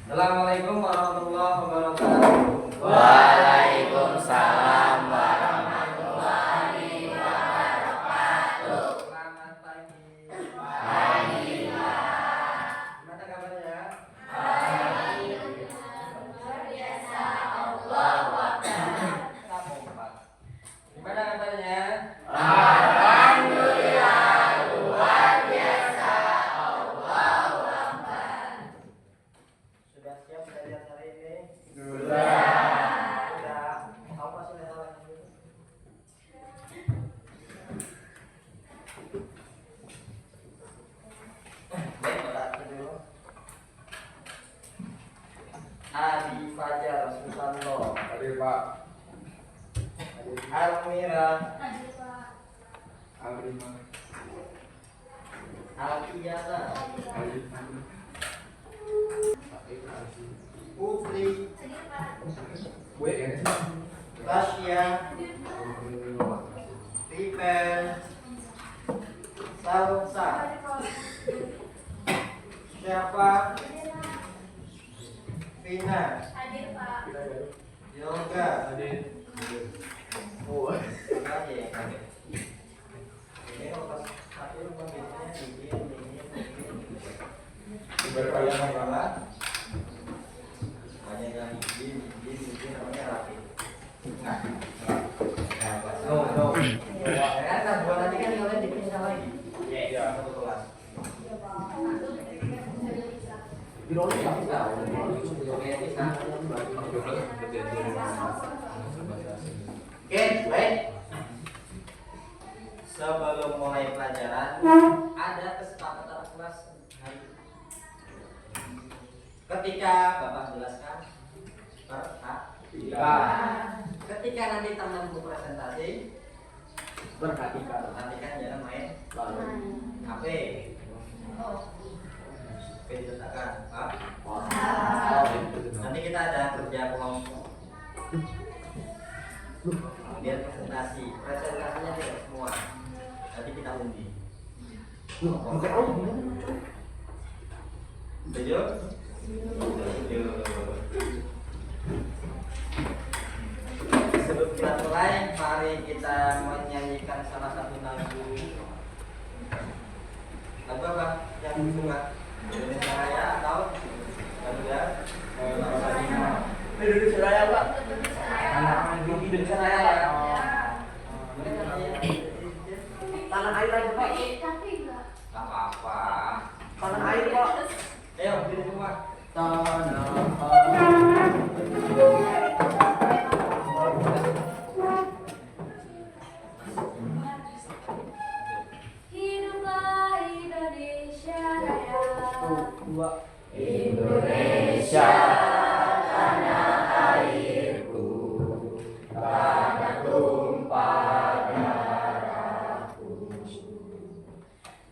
Assalamualaikum warahmatullahi wabarakatuh. Waalaikumsalam warahmatullahi wabarakatuh. Selamat pagi. Pagi. Gimana kabarnya? Luar biasa. Allahu Akbar. Gimana kabarnya? Alhamdulillah luar biasa. Allahu Akbar. Sudah siap belajar hari ini? Sudah. Sudah. Kamu masih ada lagi? Baik, Pak. Dulu. Adi Fajar Susanto. Hadir Pak. Almira. Alrima. Alfiyata. Alrima. Putri. Gue ya sih. Tasya. Ripen. Salsa. Siapa? Vina. Yoga. Hadir. Makasih ya. Ini kalau pas satu rumah biasanya begini. Berkalian apa? Banyak yang begini namanya rapi. Nah, kan buat nanti kan kalian dipisah lagi. Iya. Satu kelas. Di rolling Bisa, bisa. bisa. Oke, baik. Sebelum mulai pelajaran, ada kesepakatan kelas hari ini. Ketika Bapak jelaskan ketika nanti temanmu presentasi, perhatikan jangan main HP. Oke, diletakkan, Pak. Nanti kita ada kerja kelompok. Kemudian presentasinya tidak semua. Nanti kita undi. Setuju? Setuju. Sebelum kita mulai, mari kita menyanyikan salah satu lagu. Lagu apa yang disuka? Indonesia Raya atau lagu ya? Indonesia Raya, Pak. Indonesia Raya ya. Tanah air aja, Pak. Gak apa-apa. Tanah air, Pak. Ayo, diri semua. Hiduplah Indonesia Raya. Indonesia tanah airku, tanah tumpah darahku.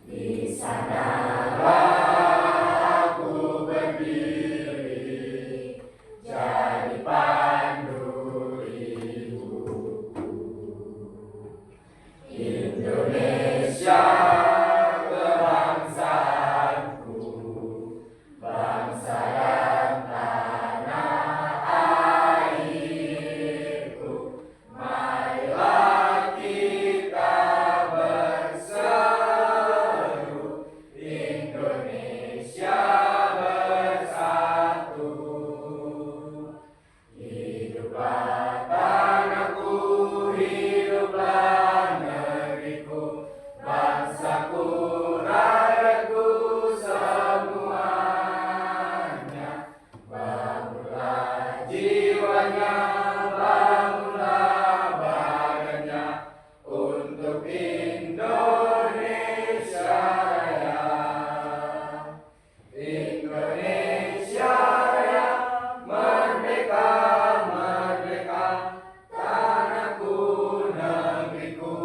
Di sanalah aku berdiri, jadi pandu hidupku. Indonesia kebangsaanku, bangsa dan tanah airku. Marilah kita berseru, Indonesia bersatu. Hiduplah tanahku, hiduplah negeriku, bangsaku, rakyatku semuanya. Bangunlah jiwanya, bangunlah badannya, untuk Indonesia Raya. Indonesia Raya, merdeka, merdeka, tanahku, negeriku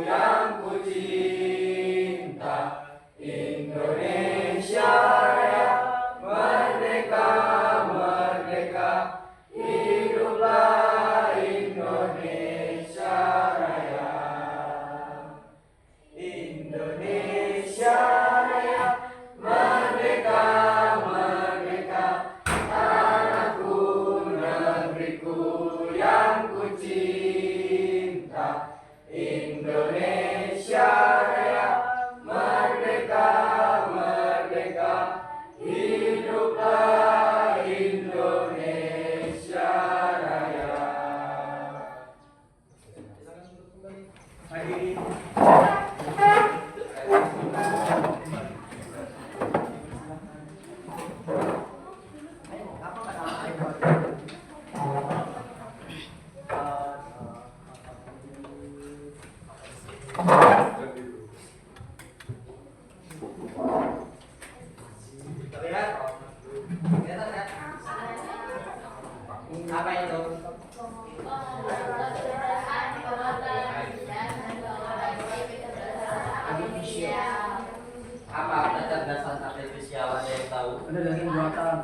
yang ku cinta. Indonesia Raya, merdeka, merdeka, hiduplah Indonesia Raya. Indonesia Raya, merdeka, merdeka. Kelihatan kan? Apa itu? Apa kecerdasan artifisial, ada yang tahu? Ada lagi buatan.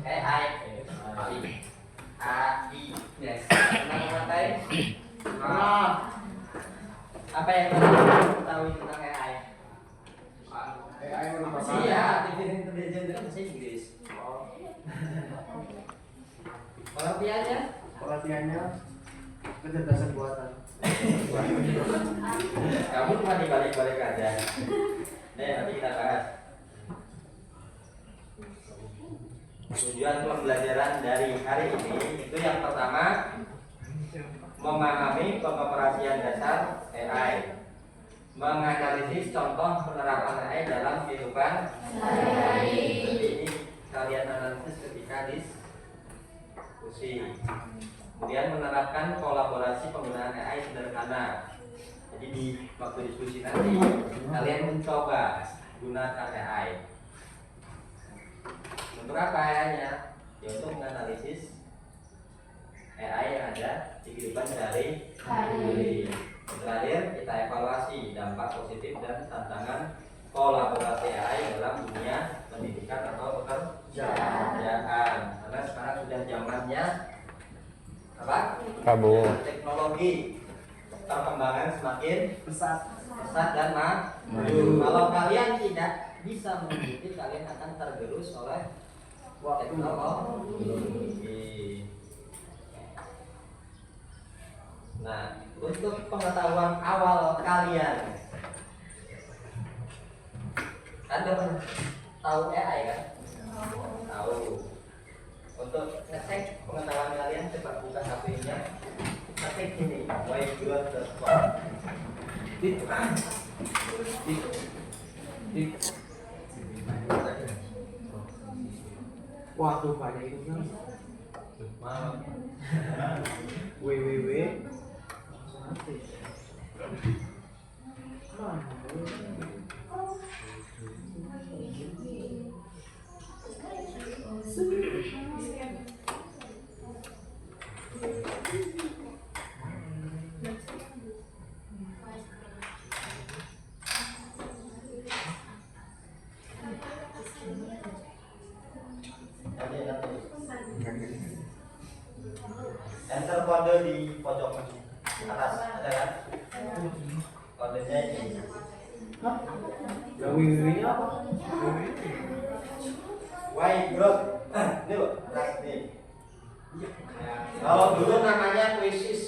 AI. AI. Yes. Tentang mengatai? Apa yang kalian tahu tentang AI? AI merupakan Iya, artificial intelligence itu bahasa Inggris. Pengertiannya? pengertiannya kecerdasan buatan. Kamu cuma dibalik-balik aja. Nanti kita bahas. Tujuan pembelajaran dari hari ini itu yang pertama, memahami pengoperasian dasar AI, menganalisis contoh penerapan AI dalam kehidupan sehari-hari. Ini kalian analisis ketika diskusi. Kemudian menerapkan kolaborasi penggunaan AI sederhana. Jadi di waktu diskusi nanti kalian mencoba gunakan AI. Untuk apa AI-nya? Ya untuk menganalisis AI yang ada di kehidupan sehari-hari. Terakhir kita evaluasi dampak positif dan tantangan kolaborasi AI dalam dunia pendidikan atau pekerjaan. Karena sekarang sudah zamannya apa? Kabur. Teknologi, perkembangan semakin Pesat. pesat dan maju. Kalau kalian tidak bisa mengikuti, kalian akan tergerus oleh teknologi. Nah, untuk pengetahuan awal kalian, Anda tahu AI kan? Tahu. Untuk ngecek pengetahuan kalian, coba buka HP-nya. Ketik ini, ygrowth.com. Waduh, banyak itu kan. www. Enter kode di pojok atas, ada kan? Kodenya ini. Yang www-nya apa? Ygrowth. Ini loh, atas nih. Kalau dulu namanya Quizzes.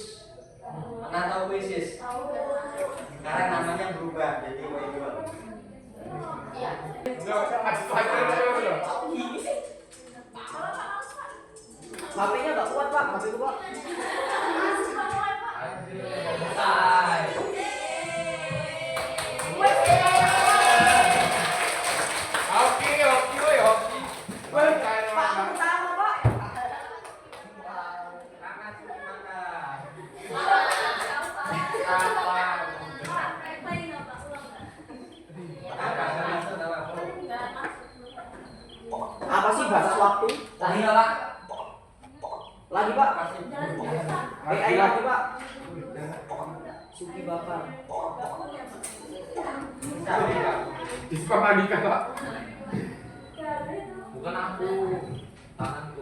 Pernah tahu Quizzes? Sekarang namanya berubah jadi Ygrowth. HP-nya nggak kuat pak, HP itu pak. Pak pertama pak. Apa sih batas waktu? Lagi nggak pak? Lagi pak. Masih. AI lagi pak. Suki bakar. Diskon Andika pak. Bukan aku, tanganku.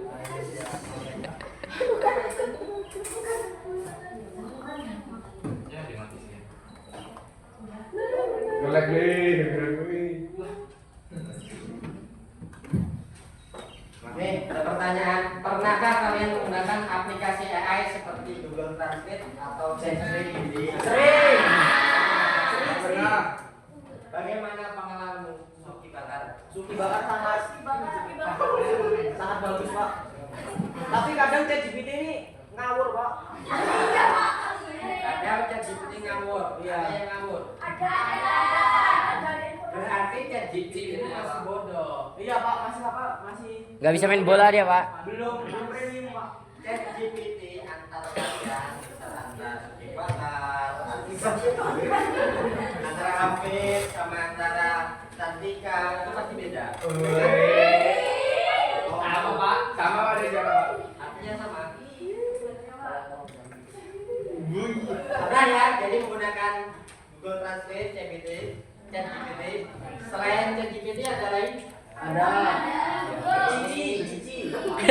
Golek nih. Nih, ada pertanyaan. Pernahkah kalian menggunakan aplikasi AI seperti Google Translate atau ChatGPT? Sering. Pernah. Bagaimana pengalamanmu, Suki Bakar? Suki bakar sangat bagus pak. Tapi kadang ChatGPT ini ngawur pak. Kadang ChatGPT ngawur. Iya. Ada yang ngawur. Berarti ChatGPT itu masih bodoh. Iya pak, masih apa? Masih Nggak bisa main bola dia, Pak. belum premium pak. ChatGPT antara kalian, antara Suki Bakar, antara Hafiz sama antara Santika itu pasti beda.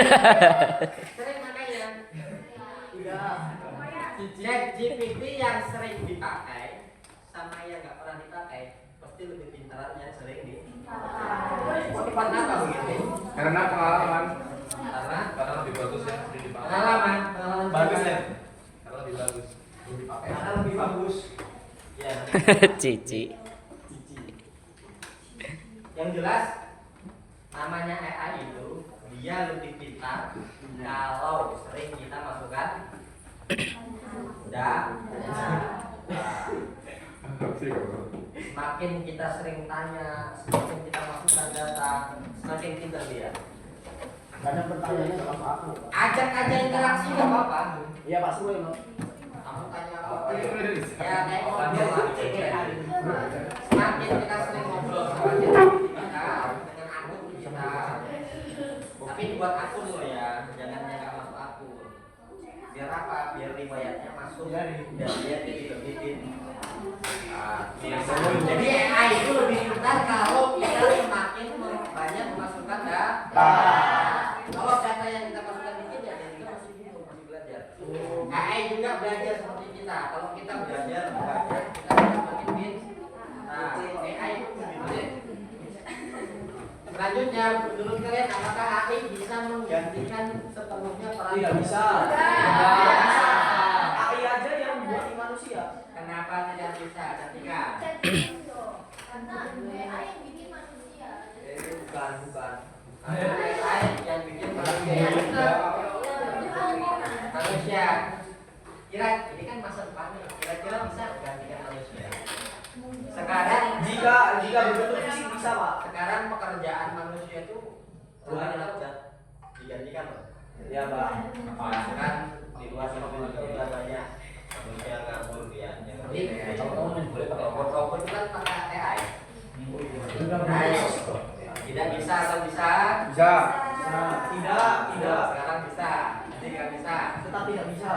Sering makanya. ChatGPT yang sering dipakai sama yang nggak pernah dipakai pasti lebih pintar yang sering dipakai. Kenapa begitu? Karena pengalaman. Karena lebih bagus ya. Pengalaman Bagus ya. Karena lebih bagus. Karena lebih bagus. Ya. Cici. Yang jelas namanya AI itu dia lebih pintar kalau sering kita masukkan data. Semakin kita sering tanya, semakin kita masukkan data, semakin pintar dia. Kadang pertanyaannya nggak masuk aku. Ajak aja interaksi nggak apa-apa. Iya Pak Suwe emang. Kamu tanya apa? Ya kayak ngobrol lah. Semakin kita sering ngobrol sama kita dengan akun kita. Tapi buat akun lo ya, jangan yang nggak masuk akun. Biar apa? Biar riwayatnya masuk dan dia diterbitkan. Jadi AI itu lebih pintar kalau kita semakin banyak memasukkan data. Kalau data yang kita masukkan dikit ya kita masih bingung, masih belajar. AI juga belajar seperti kita. Kalau kita belajar banyak, kita semakin pintar. AI itu begitu. Selanjutnya, menurut kalian apakah AI bisa menggantikan sepenuhnya peran? Tidak bisa. Tidak bisa. AI aja yang buat manusia. Kenapa tidak bisa? Ketika Karena AI yang bikin manusia. Bukan. AI yang bikin manusia. Manusia. Kira ini kan masa depannya. Kira-kira bisa gantikan manusia. Sekarang Jika berbentuk fisik bisa Pak. sekarang pekerjaan manusia itu Banyak digantikan loh. Iya Pak. Kan di luar sana juga banyak manusia ngabur ya. jadi boleh pakai robot itu kan pakai AI. Tidak bisa atau bisa? Bisa. Tidak. Sekarang bisa. Nanti nggak bisa. Tetap tidak bisa.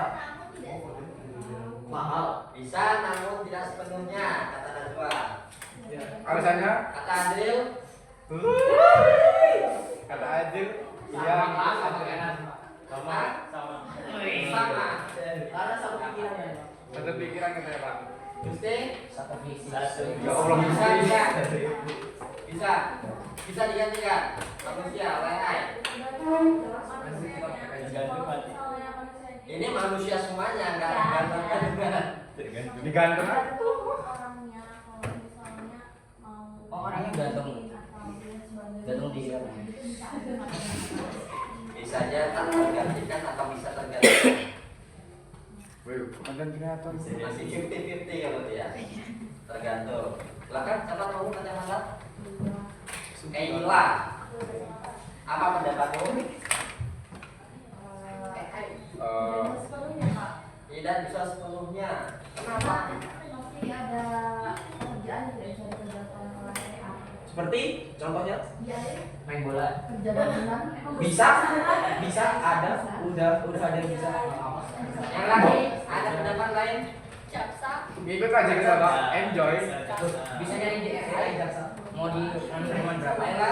Mahal. Bisa namun tidak sepenuhnya kata Najwa. Alasannya? Kata Adil Kata Adil. Iya. sama. Karena satu pikirannya. Satu pikiran kita ya Pak. Gusti Satu visi. Ya Allah bisa mesti. bisa digantikan manusia oleh AI. Ini manusia semuanya nggak gantung-gantungan. Digantung. Orangnya kalau misalnya mau Orangnya gantung di Bisa aja tak tergantikan atau bisa tergantikan. Wih, konten kreator. Masih 50-50 kalau dia. Tergantung. Silakan siapa tahu kacamata? Eila. Apa pendapatmu? AI. sepenuhnya Pak. Tidak bisa sepenuhnya. Kenapa? Pasti ada kerjaan yang tidak bisa dikerjakan oleh AI. Seperti contohnya Iya, main bola. kerja bangunan emang Bisa ada. Udah ada yang bisa. Yang lagi ada pendapat lain? jaksa. Ikut aja kita Pak. Enjoy. Bisa nyari di AI jaksa. Mau di berapa? Laila.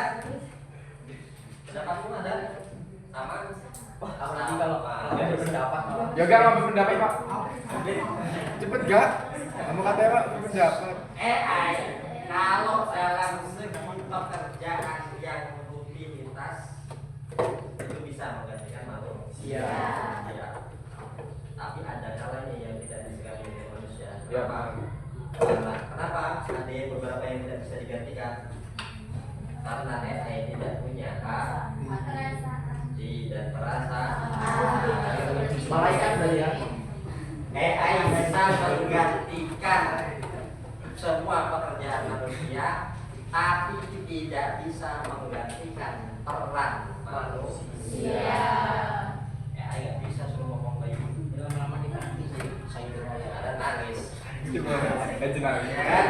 Pendapatmu ada? Sama? Wah, apalagi kalau nggak berpendapat. Yoga nggak berpendapat Pak. Cepet gak? Kamu katanya Pak berpendapat. AI kalau dalam segi pekerjaan yang rutinitas itu bisa menggantikan manusia. Ya. Tapi ada kalanya yang tidak bisa digantikan manusia. Ya, Kenapa? Kenapa? Ada yang beberapa yang tidak bisa digantikan. Karena AI tidak punya hak, tidak merasa. Malaikat dari ya. AI bisa menggantikan semua pekerjaan manusia, tapi tidak bisa menggantikan peran manusia. AI nggak bisa suruh ngomong baik. Lama-lama kita Ada nangis. Legendary. Kan?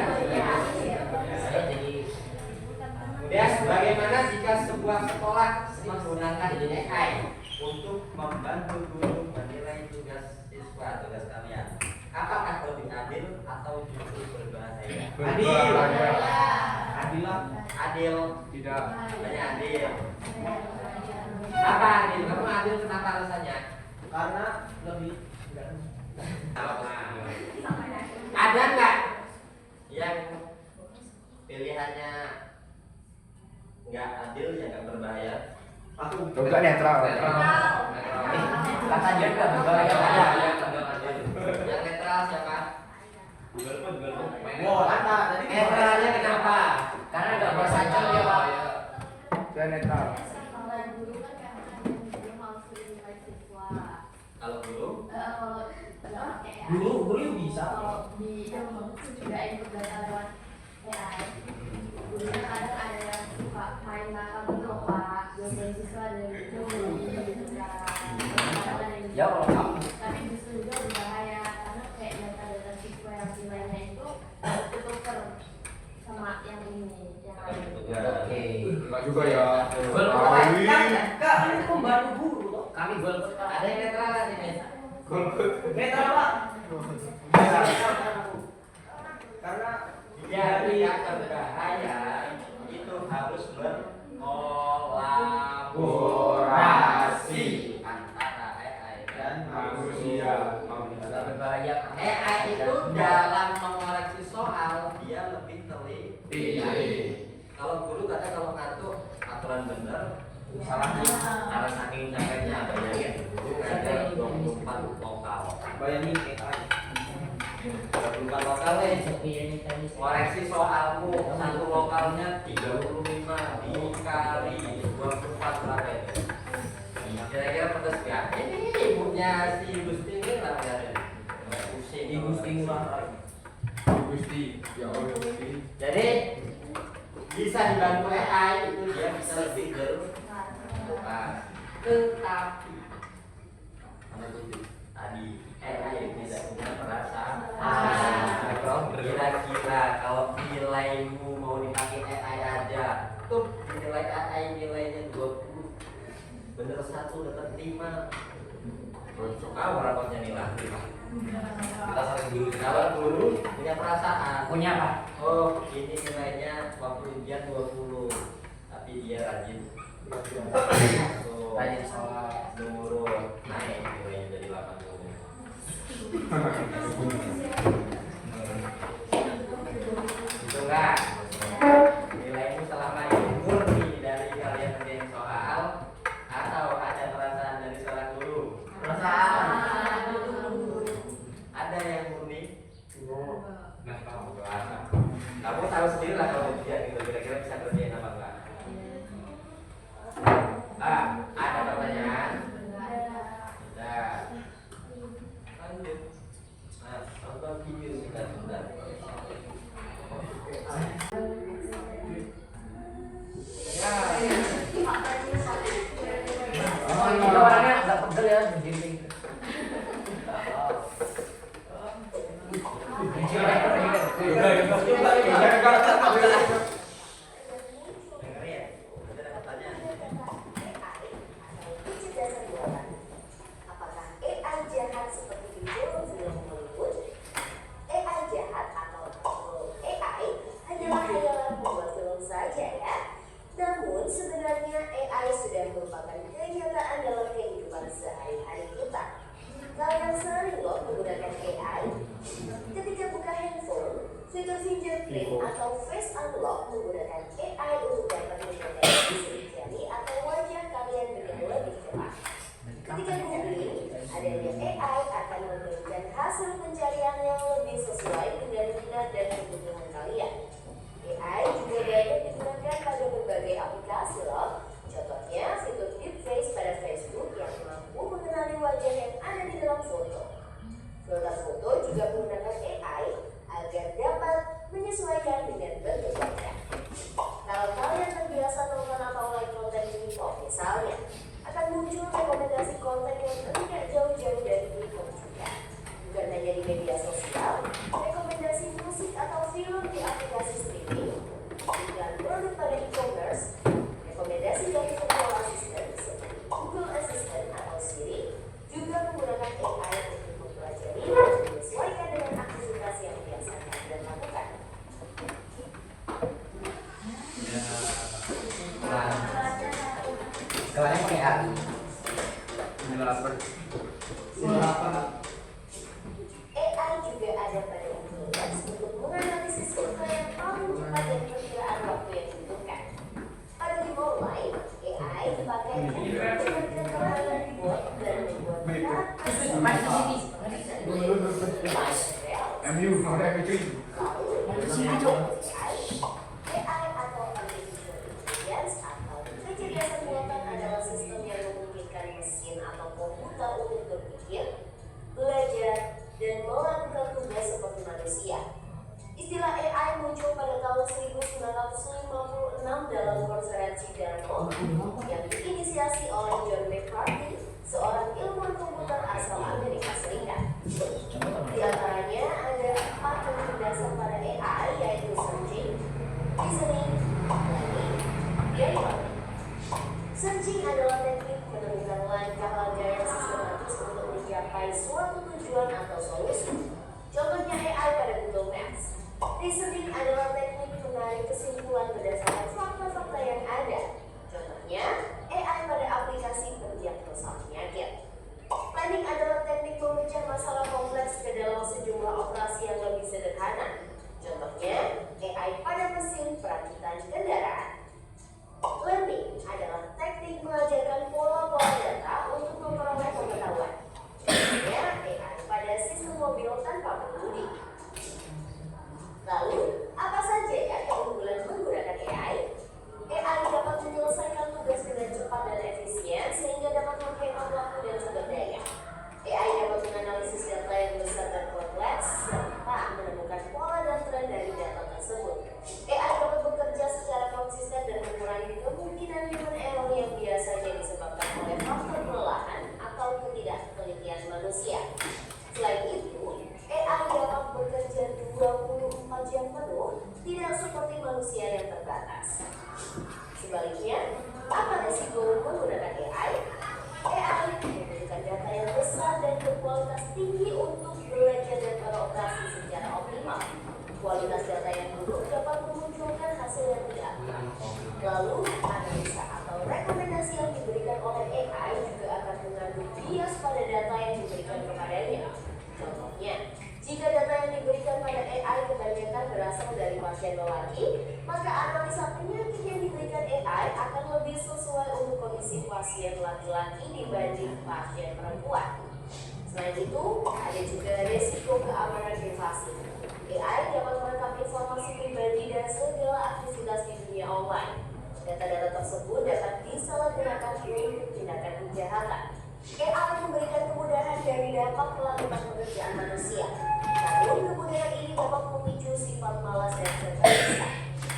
Kemudian bagaimana jika sebuah sekolah menggunakan AI untuk membantu guru menilai tugas siswa, tugas kalian? Apakah lebih adil atau justru berbahaya? Adil lah. Adil, Tidak. banyak adil. Apa adil? ngambil kenapa alasannya? Karena lebih Ada nggak yang pilihannya nggak adil, yang nggak berbahaya? aku Enggak netral. Kata dia nggak berbahaya. Yang netral siapa? wow kata tadi Netralnya kenapa? Karena nggak bersajal ya pak. Saya netral. Kalau guru kan kayak guru harus menilai siswa. Kalau guru Kalau kayak guru bisa kalau di ilmu itu juga ikut data lewat AI. Gurunya kadang ada yang suka main nakal gitu pak. Biasanya siswa ada yang guru gitu kan. Kadang ada yang Ya kalau kamu. tapi justru juga berbahaya karena kayak data-data siswa yang nilainya itu ketuker sama yang ini yang lain. Oke. Enggak juga ya. kak ini pembantu guru toh Kami golput. Ada yang netral ini. netral pak karena dia tidak berbahaya itu harus berkolaborasi antara AI dan Manusia. Nggak berbahaya. AI itu dalam mengoreksi soal dia lebih teliti. Iya. Kalau guru kata kalau ngatur aturan bener salahnya harus saking capeknya bayangin guru ngajar 24 lokal. bayangin AI 24 lokal nih koreksi soalmu satu lokalnya 35 dikali 24 berapa itu? Kira-kira pedes ya? Ini ibunya si Gusti ini lah ya. Pusing. di Gusti Ngurah Gusti. Ya Allah Gusti. Jadi bisa dibantu AI itu dia bisa lebih jelas. Tetapi mana tuh tadi AI tidak punya perasaan. Kira-kira kalau nilaimu mau dipakai AI aja, tuh nilai AI nilainya 20, bener 1 dapat 5. Kau rapotnya nilai 5. Kita saling dulu. Kalau guru punya perasaan. Punya pak. Oh, ini nilainya waktu ujian 20, tapi dia rajin. So, Rajin sholat. nurut, naik nilainya jadi 80. Itu enggak? Nilaimu selama ini murni dari kalian ngerjain soal atau ada perasaan dari seorang guru? Perasaan. Ada yang murni? Kamu tahu sendiri lah kalau ujian gitu kira-kira bisa kerjain apa enggak? Ada pertanyaan? Ada. Lanjut. Nah, nonton video sebentar. Ya. Kita orangnya agak pegel ya begini. Dengerin. Ada pertanyaan. Apakah AI jahat seperti di film-film Hollywood? AI jahat atau AI hanyalah khayalan pembuat film saja ya. Namun sebenarnya AI sudah merupakan kenyataan dalam kehidupan sehari-hari kita. Kalian sering loh menggunakan AI. Ketika buka handphone, fitur fingerprint atau face unlock menggunakan AI untuk dapat mendeteksi sidik jari atau wajah kalian dengan lebih cepat. Ketika googling, adanya AI akan memberikan hasil pencarian yang lebih sesuai dengan minat dan kebutuhan kalian. AI juga banyak digunakan pada berbagai aplikasi loh. Contohnya fitur deepface pada Facebook yang mampu mengenali wajah yang ada di dalam foto. Filter foto juga menggunakan AI agar dapat menyesuaikan dengan bentuk wajah. Kalau kalian terbiasa nonton atau like konten K-pop misalnya, akan muncul rekomendasi konten yang tidak jauh-jauh dari K-pop juga. Bukan hanya di media sosial, rekomendasi musik atau film di aplikasi streaming, iklan produk pada e-commerce, rekomendasi dari virtual assistant seperti Google Assistant atau Siri, juga menggunakan AI untuk mempelajari dan menyesuaikan dengan aktivitas yang biasa kalian lakukan. Kalian pakai AI. AI juga ada pada intelligence untuk menganalisis data yang paling cepat dan perkiraan waktu yang dibutuhkan. Pada dimulai, AI dipakai untuk mengerjakan permainan dibuat dan membuat MU, ada MU. AI atau artificial intelligence atau kecerdasan buatan adalah sistem yang memungkinkan mesin atau komputer untuk berpikir, belajar, dan melakukan tugas seperti manusia. Istilah AI muncul pada tahun 1956 dalam konferensi Dartmouth yang diinisiasi oleh John McCarthy, seorang ilmuwan komputer asal Amerika Serikat. Di antaranya ada 4 prinsip dasar pada AI, yaitu searching, reasoning, planning, dan learning. Searching adalah teknik menemukan langkah-langkah yang sistematis untuk mencapai suatu tujuan atau solusi. Contohnya AI pada Google Maps. Reasoning adalah teknik menarik kesimpulan berdasarkan fakta-fakta yang ada. Contohnya AI pada aplikasi pendiagnosa penyakit. Planning adalah teknik memecah masalah kompleks ke dalam sejumlah operasi yang lebih sederhana. Contohnya AI pada mesin perakitan kendaraan. Learning adalah teknik mengajarkan pola-pola data untuk memperoleh pengetahuan. Contohnya AI pada sistem mobil tanpa pengemudi. Lalu, apa saja ya keunggulan menggunakan AI? AI dapat menyelesaikan tugas dengan cepat dan efisien sehingga dapat menghemat waktu dan sumber daya. AI dapat menganalisis data yang besar dan kompleks serta menemukan pola dan tren dari data tersebut. AI dapat bekerja secara konsisten dan mengurangi kemungkinan human error yang biasanya disebabkan oleh faktor kelelahan atau ketidaktelitian manusia. Selain itu, AI dapat bekerja 24 jam penuh, tidak seperti manusia yang terbatas. Sebaliknya, apa resiko menggunakan AI? AI membutuhkan data yang besar dan berkualitas tinggi untuk belajar dan beroperasi secara optimal. Kualitas data yang buruk dapat memunculkan hasil yang tidak akurat. Lalu, analisa atau rekomendasi yang diberikan oleh AI juga akan mengandung bias pada data yang diberikan kepadanya. Contohnya, jika data yang diberikan pada AI kebanyakan berasal dari pasien lelaki, maka analisa penyakit yang diberikan AI akan lebih sesuai untuk kondisi pasien laki-laki dibanding pasien perempuan. Selain itu, ada juga resiko keamanan privasi. AI dapat merekam informasi pribadi dan segala aktivitas di dunia online. Data-data tersebut dapat disalahgunakan untuk tindakan kejahatan. AI memberikan kemudahan dari dapat melakukan pekerjaan manusia. Namun, kemudahan ini dapat memicu sifat malas dan tergesa.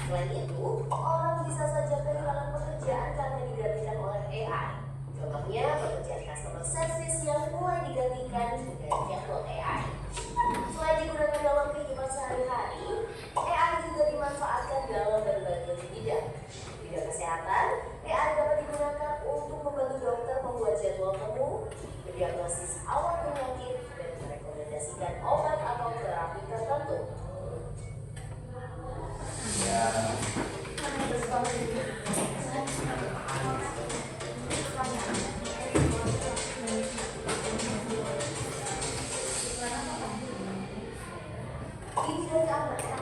Selain itu, orang bisa saja kehilangan pekerjaan karena digantikan oleh AI. Contohnya, pekerjaan customer service yang mulai digantikan dengan chatbot AI. Selain digunakan dalam kehidupan sehari-hari, AI juga dimanfaatkan dalam berbagai bidang. Bidang kesehatan, AI dapat digunakan untuk membantu dokter membuat jadwal temu, mendiagnosis awal penyakit, dan merekomendasikan obat atau terapi tertentu. Di bidang keamanan,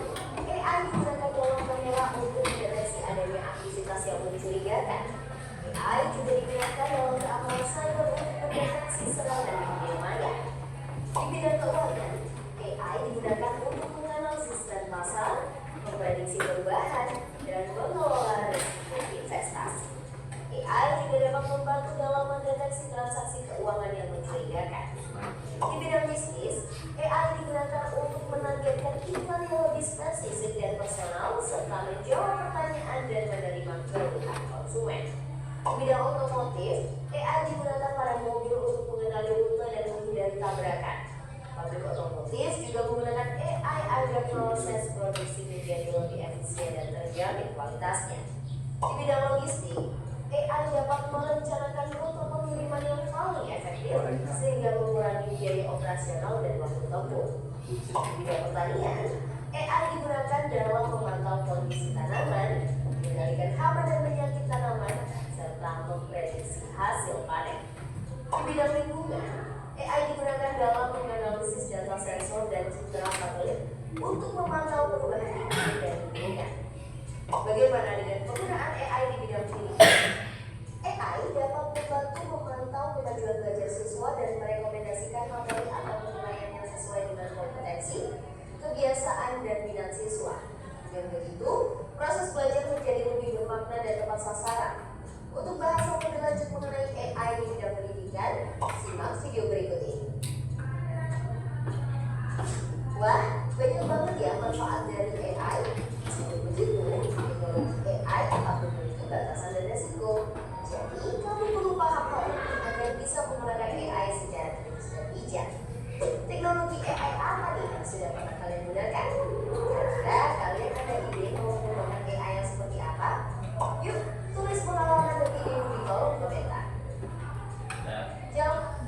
AI digunakan dalam kamera untuk mendeteksi adanya aktivitas yang mencurigakan. AI juga digunakan dalam keamanan cyber untuk mendeteksi serangan di dunia maya. Di bidang keuangan, AI digunakan untuk menganalisis tren pasar, memprediksi perubahan, dan mengelola risiko investasi. AI juga dapat membantu dalam mendeteksi transaksi keuangan yang mencurigakan. Di bidang bisnis, AI digunakan untuk menargetkan iklan yang lebih spesifik dan personal serta menjawab pertanyaan dan menerima keluhan konsumen. Di bidang otomotif, AI digunakan pada mobil untuk mengenali rute dan menghindari tabrakan. Pabrik otomotif juga menggunakan AI agar proses produksi menjadi lebih efisien dan terjamin kualitasnya. Di bidang logistik, AI dapat merencanakan rute pengiriman yang paling efektif sehingga mengurangi biaya operasional dan waktu tempuh. Di bidang pertanian, AI digunakan dalam memantau kondisi tanaman, mengendalikan hama dan penyakit tanaman, serta memprediksi hasil panen. Di bidang lingkungan, AI digunakan dalam menganalisis data sensor dan citra satelit untuk memantau perubahan iklim dan lingkungan. Bagaimana dengan penggunaan AI di bidang pendidikan? AI dapat membantu memantau kemajuan belajar siswa dan merekomendasikan materi atau penilaian yang sesuai dengan kompetensi, kebiasaan, dan minat siswa. Dengan begitu, proses belajar menjadi lebih bermakna dan tepat sasaran. Untuk bahasan lebih lanjut mengenai AI di bidang pendidikan, simak video berikut ini. Wah, banyak banget ya manfaat dari AI. Meski begitu, teknologi AI tak memiliki batasan dan resiko. Jadi, kamu perlu paham hal ini agar bisa menggunakan AI secara kritis dan bijak. Teknologi AI apa nih yang sudah pernah kalian gunakan? Kira-kira kalian ada ide mau menggunakan AI yang seperti apa? Yuk, tulis pengalaman dan ide di kolom komentar. Jawab.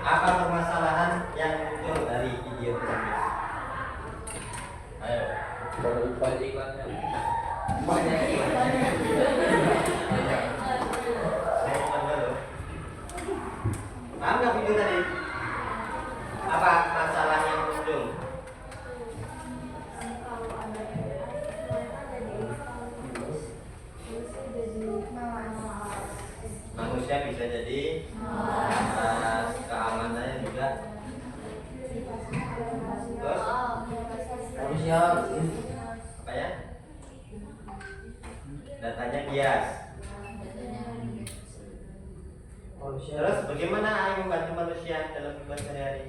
Apa permasalahan yang muncul dari video tersebut? Ayo. Banyak iklannya. Banyak iklannya. Paham nggak video tadi? Apa masalah yang muncul? Manusia bisa jadi keamanannya juga. Terus Manusia apa ya? Datanya bias. Terus bagaimana AI membantu manusia dalam kehidupan sehari-hari?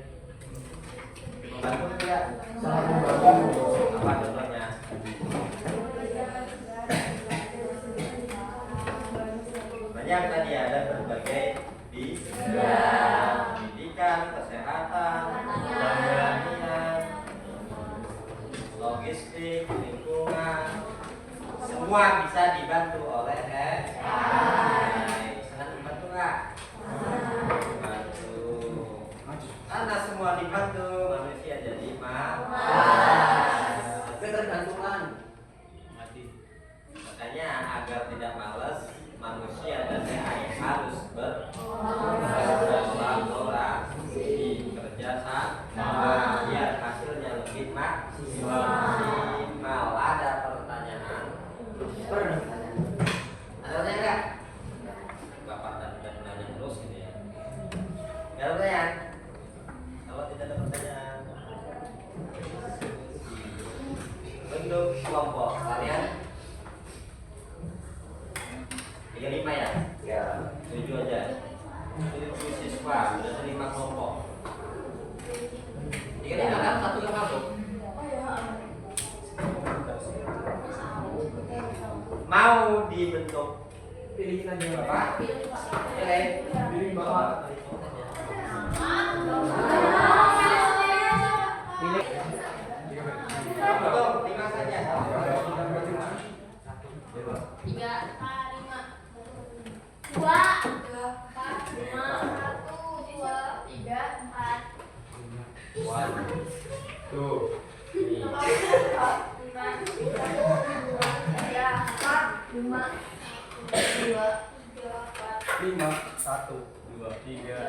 Membantu tidak? sangat membantu. Apa contohnya? Banyak tadi ada berbagai di pendidikan, kesehatan, pertanian, logistik, lingkungan, semua bisa dibantu oleh AI. Sangat membantu nggak? Membantu. Karena semua dibantu, manusia jadi Ketergantungan. makanya agar tidak malas, manusia dan AI harus berkolaborasi, kerja sama biar hasilnya lebih maksimal. Ada pertanyaan? Ada pertanyaan nggak? Bapak tadi kan nanya terus ini ya. Ada pertanyaan? Kalau tidak ada pertanyaan, bentuk kelompok kalian 35 ya? Ya. 7 aja. 7 siswa sudah terima kelompok. Jika tidak ada satu yang masuk, mau dibentuk Pilihin aja. Bapak? Pilih. Pilih Bapak. Pilih. Betul, 5 saja. 3, 5, 2, 4, 5, 1, 2, 3, 4. 1, 2, 5, 1, 2, 3.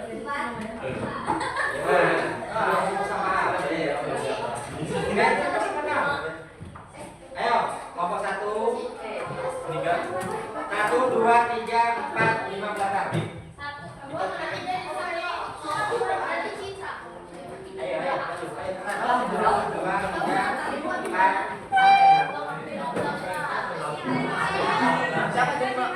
Ayo, kelompok 1, 2, 3, 4, 5 belakang. Ayo, maju. Ayo, 2, 3, 4. Siapa jadi Pak?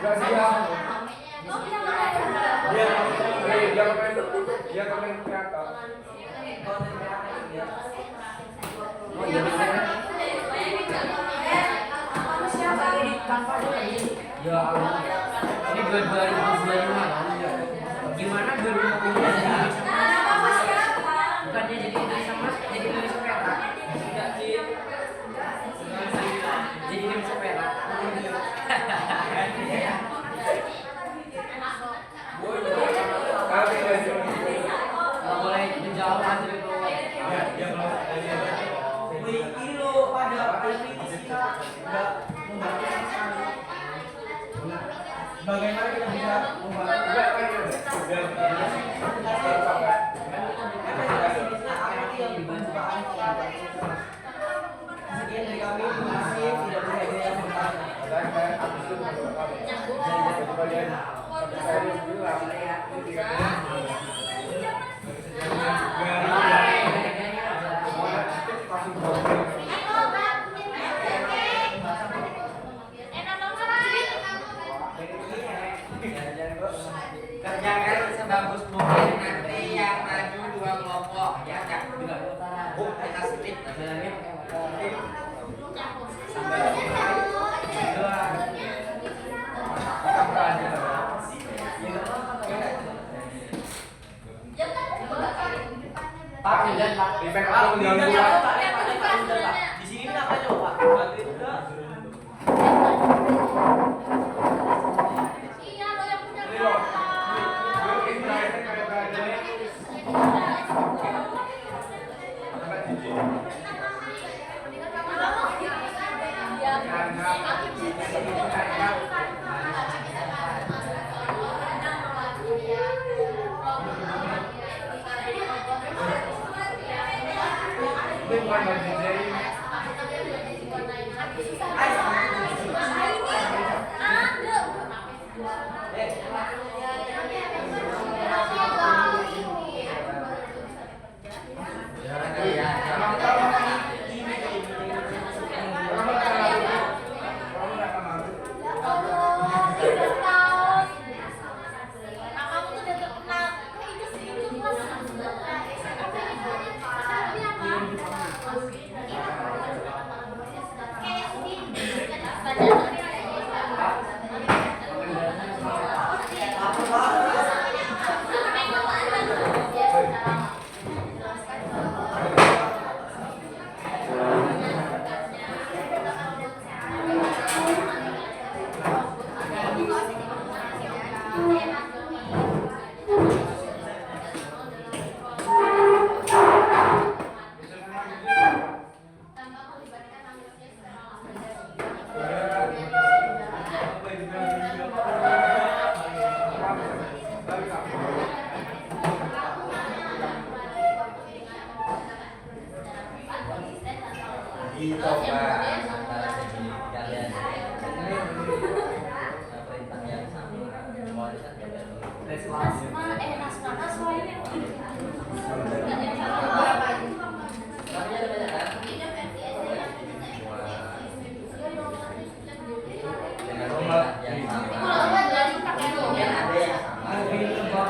Enggak siap. Dia komen kreator. Oh iya bisa kan? Ya Allah. Ini dua-duanya gimana dua-duanya bukannya jadi Indonesia Mas, jadi Indonesia perak. Jadi Indonesia perak. Kalau boleh menjawab hasil itu. Ini lo pada politisi nggak membantu sama sekali. Bagaimana kita bisa membantu? Sekian dari kami, terima kasih. Tidak boleh ada yang bertanya. Kerjakan sebagus mungkin, nanti yang maju dua kelompok ya, nggak kita split Pak, dan Pak. Efek apa mengganggu? di sini apa coba Pak? Dicoba antara segi kalian perintah yang sama warisan Nasma ini namanya ada banyak kan dengan rumah yang sama kemudian ada yang sama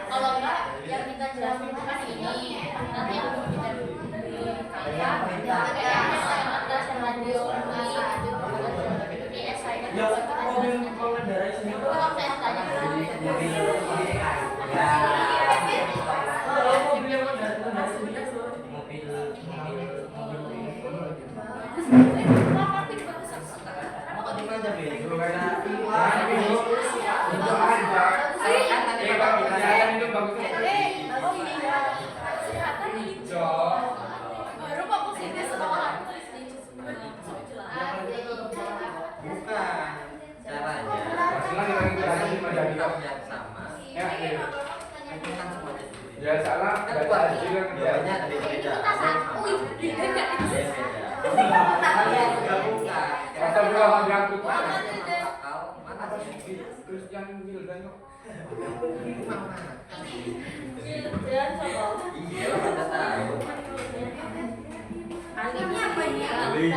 kalau enggak yang kita jelasin kan ini nanti aku bikin Ya, mobil pengendara sini. kalau saya tanya Kalau mobil yang pengendara sini baru kok positif setelah aku tulis di bukan caranya yang sama Ya salah, kan baca buat aja juga kerja. jawabannya ada beda beda kalian juga bukan Masa belum diangkut? mana sih Christian Wildan kok. Jangan coba. Iya, kita tahu. Ini apa ini? Ali.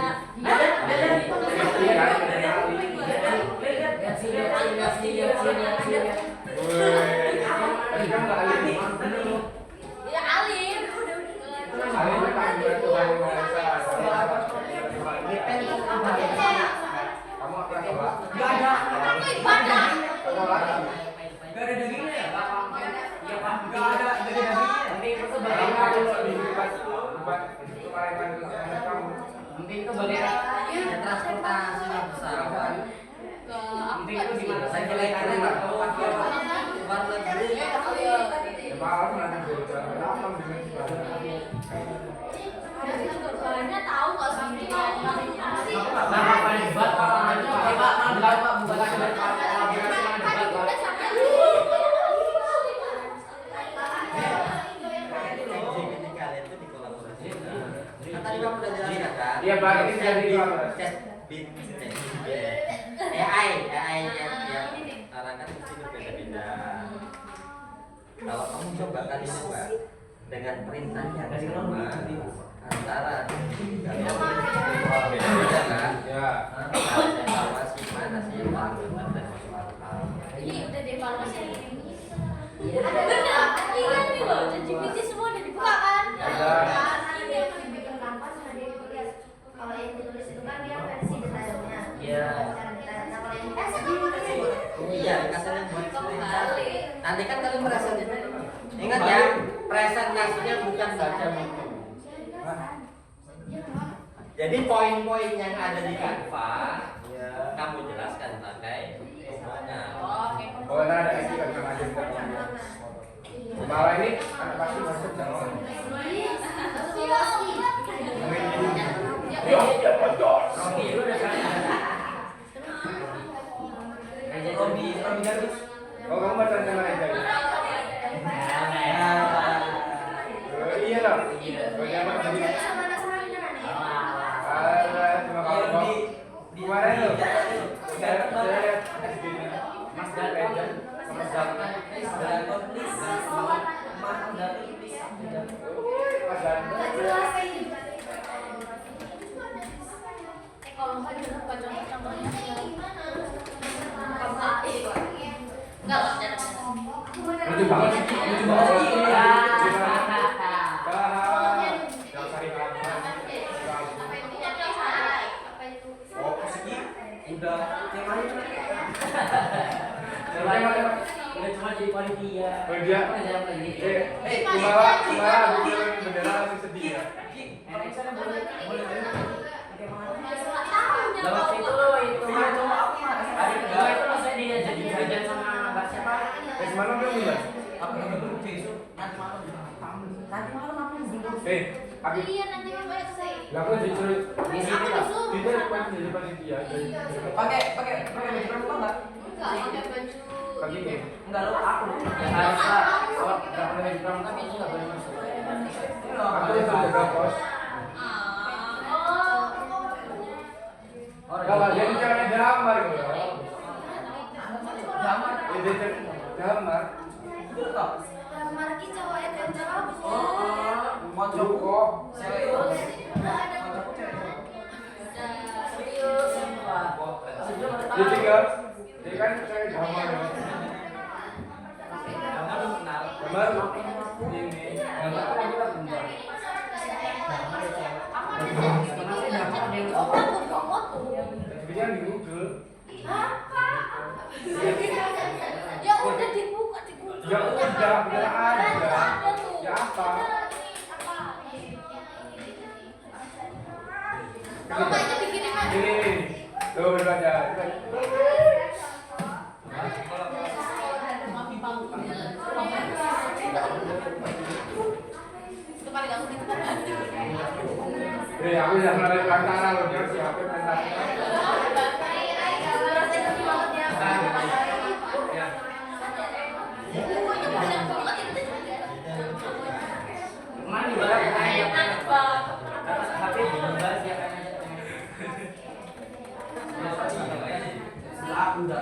Tadi kan nggak Ali. Ya Alin. Ali itu kan Tuhan yang Maha Esa. Kamu apa coba? Gak ada. Sekolah. Gak ada dagingnya ya? Iya Pak. Gak ada dagingnya. Nanti itu sebagai Kamu lebih bebas kemarin kamu. Mungkin itu bagian transportasi pesawat. Nanti itu gimana? Saya kira itu nggak tahu luar negeri. Ya malam nanti berjalan malam dengan sebagian. Banyak tahu nggak sih? Nah, paling debat kalau itu Pak, bukan debat Jadi kalian itu dikolaborasikan. Kan tadi kamu udah jelaskan kan? Iya Pak, ini jadi kolaborasi. AI yang Arahkan mesti berbeda-beda. Kalau kamu coba kali coba dengan perintah yang sama antara kalian beda kan? Ya. Evaluasi mana sih yang paling benar dan masuk akal. Ini udah dievaluasi. Ada benar. Iya nih loh. ChatGPT semua udah dibuka kan? Ada. Ini yang dibikin kanvas ada yang ditulis. Kalau yang ditulis itu kan dia versi detailnya. Iya. Nah kalau yang dikasih dia Iya, dikasih yang buat kembali. Nanti kan kalian presentasinya. Ingat ya, presentasinya bukan baca buku. Jadi poin-poin yang ada di Canva kamu jelaskan pakai omongan. Oke. Oh, nah ada isi kan sama agenda. Malah ini anak pasti masuk jangan. Ya, bocor. Romi lu udah kan? Romi Darwis. Oh, kamu baca sama aja. Iya lah. Bagaimana tadi? Cuma kalau gimana itu? Saya lihat Mas Darwis. Mas Dan. Kalau nggak juga bukan contoh-contohnya enggak lah, Lucu banget sih. Lucu banget. Jangan cari kabar. Oh, persegi. Udah. Udah cuma jadi panitia. Oh dia. Kumala bikin bendera langsung sedih ya. Lewat situ itu hari kedua itu saya jadi jajan sama Mbak siapa? Semalam dia bilang. Aku nggak perlu besok nanti malam. Nanti malam aku dulu. Aku iya nanti banyak sih lah aku disuruh Di sini lah. dia depan jadi panitia. Pakai baju pramuka enggak? enggak pakai baju Pagi nih. Enggak lo aku. Ya harus lah. Kalau enggak pakai baju pramuka biasanya enggak boleh masuk. Aku itu jaga pos. Kalau jadi jangan damar gitu. Damar. Ini damar. kamar ki cowok dan cowok Mau Cukup. serius Jadi kan, jadi kan saya damar. Damar ini. Jadi yang di Google. ya udah dibuka Ya udah, bener aja. Ya apa? kalau nggak itu dikirim aja Ini, tuh bener aja. itu paling aku itu kan Aku udah mulai perantara loh, dia siapa perantara? Mana juga HP juga siapa yang aku udah